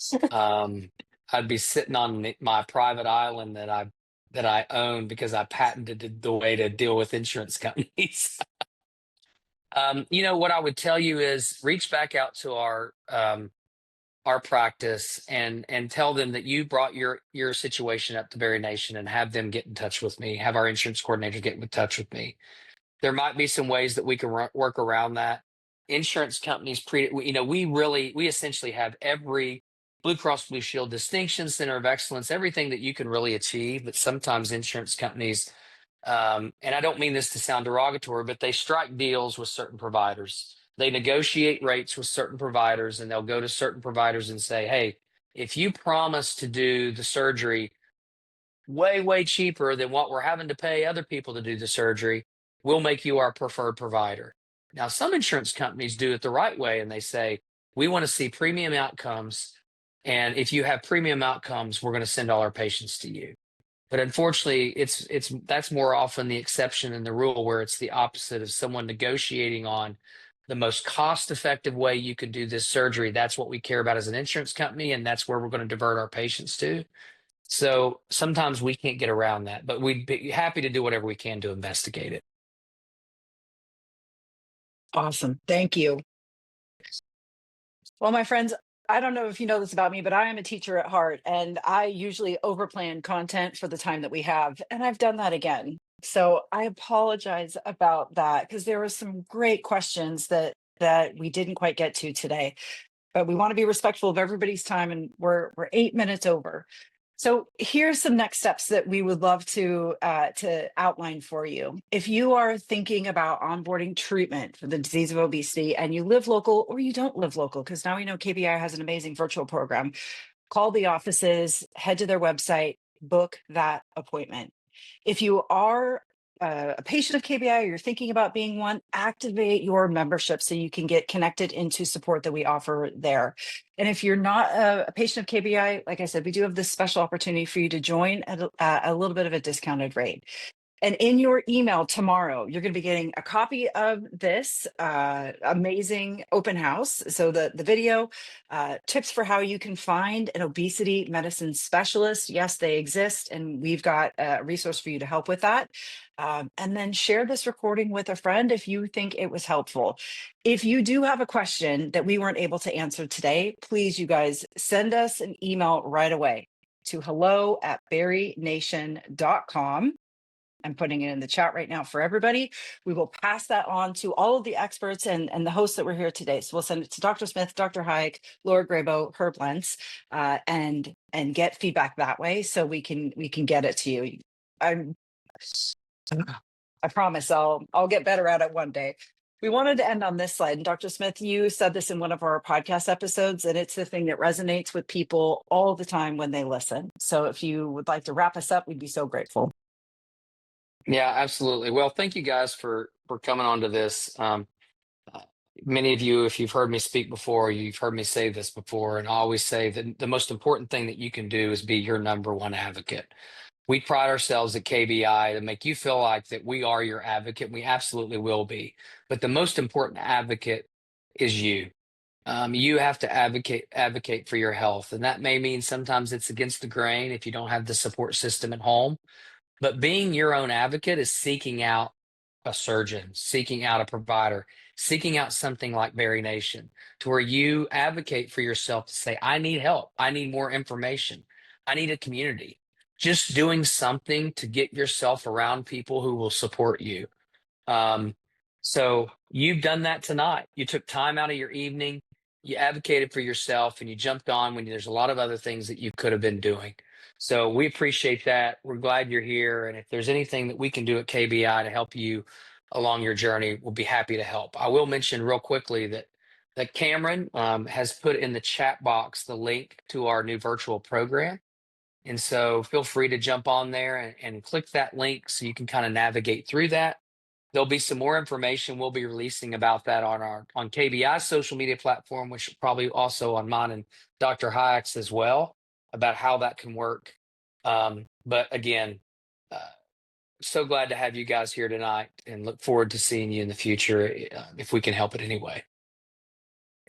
Speaker 1: I'd be sitting on my private island that I own because I patented the way to deal with insurance companies. What I would tell you is reach back out to our practice and tell them that you brought your situation up to BariNation and have them get in touch with me, have our insurance coordinator get in touch with me. There might be some ways that we can work around that. Insurance companies, we essentially have every Blue Cross Blue Shield distinction, center of excellence, everything that you can really achieve. But sometimes insurance companies, and I don't mean this to sound derogatory, but they strike deals with certain providers. They negotiate rates with certain providers, and they'll go to certain providers and say, hey, if you promise to do the surgery way, way cheaper than what we're having to pay other people to do the surgery, we'll make you our preferred provider. Now, some insurance companies do it the right way, and they say, we want to see premium outcomes. And if you have premium outcomes, we're going to send all our patients to you. But unfortunately, that's more often the exception than the rule, where it's the opposite of someone negotiating on the most cost-effective way you could do this surgery. That's what we care about as an insurance company, and that's where we're going to divert our patients to. So sometimes we can't get around that, but we'd be happy to do whatever we can to investigate it.
Speaker 2: Awesome. Thank you. Well, my friends, I don't know if you know this about me, but I am a teacher at heart, and I usually overplan content for the time that we have. And I've done that again. So I apologize about that, because there were some great questions that we didn't quite get to today. But we want to be respectful of everybody's time, and we're 8 minutes over. So here's some next steps that we would love to outline for you. If you are thinking about onboarding treatment for the disease of obesity and you live local or you don't live local, because now we know KBI has an amazing virtual program, call the offices, head to their website, book that appointment. If you are a patient of KBI or you're thinking about being one, activate your membership so you can get connected into support that we offer there. And if you're not a patient of KBI, like I said, we do have this special opportunity for you to join at a little bit of a discounted rate. And in your email tomorrow, you're going to be getting a copy of this amazing open house. So the video, tips for how you can find an obesity medicine specialist. Yes, they exist, and we've got a resource for you to help with that. And then share this recording with a friend if you think it was helpful. If you do have a question that we weren't able to answer today, please, you guys, send us an email right away to hello@BariNation.com. I'm putting it in the chat right now for everybody. We will pass that on to all of the experts and the hosts that were here today. So we'll send it to Dr. Smith, Dr. Hayek, Laura Grabo, Herb Lentz, and get feedback that way so we can get it to you. I promise I'll get better at it one day. We wanted to end on this slide. And Dr. Smith, you said this in one of our podcast episodes, and it's the thing that resonates with people all the time when they listen. So if you would like to wrap us up, we'd be so grateful.
Speaker 1: Yeah, absolutely. Well, thank you guys for coming on to this. Many of you, if you've heard me speak before, you've heard me say this before, and I always say that the most important thing that you can do is be your number one advocate. We pride ourselves at KBI to make you feel like that we are your advocate. We absolutely will be. But the most important advocate is you. You have to advocate for your health. And that may mean sometimes it's against the grain if you don't have the support system at home. But being your own advocate is seeking out a surgeon, seeking out a provider, seeking out something like BariNation, to where you advocate for yourself to say, I need help. I need more information. I need a community. Just doing something to get yourself around people who will support you. So you've done that tonight. You took time out of your evening, you advocated for yourself, and you jumped on when there's a lot of other things that you could have been doing. So we appreciate that. We're glad you're here. And if there's anything that we can do at KBI to help you along your journey, we'll be happy to help. I will mention real quickly that Cameron has put in the chat box the link to our new virtual program. And so feel free to jump on there and click that link so you can kind of navigate through that. There'll be some more information we'll be releasing about that on KBI's social media platform, which probably also on mine and Dr. Hayek's as well, about how that can work. But again, so glad to have you guys here tonight and look forward to seeing you in the future if we can help it anyway.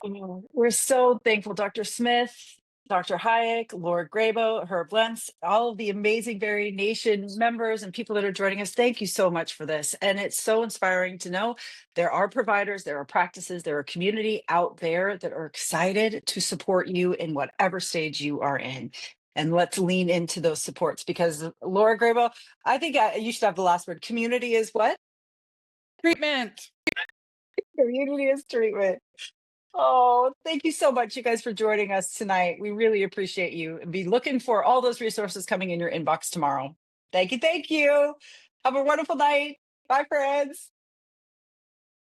Speaker 2: We're so thankful, Dr. Smith, Dr. Hayek, Laura Grabo, Herb Lentz, all of the amazing BariNation members and people that are joining us. Thank you so much for this. And it's so inspiring to know there are providers, there are practices, there are community out there that are excited to support you in whatever stage you are in. And let's lean into those supports because Laura Grabo, I think you should have the last word. Community is what?
Speaker 5: Treatment.
Speaker 2: Community is treatment. Oh, thank you so much, you guys, for joining us tonight. We really appreciate you. Be looking for all those resources coming in your inbox tomorrow. Thank you. Thank you. Have a wonderful night. Bye, friends.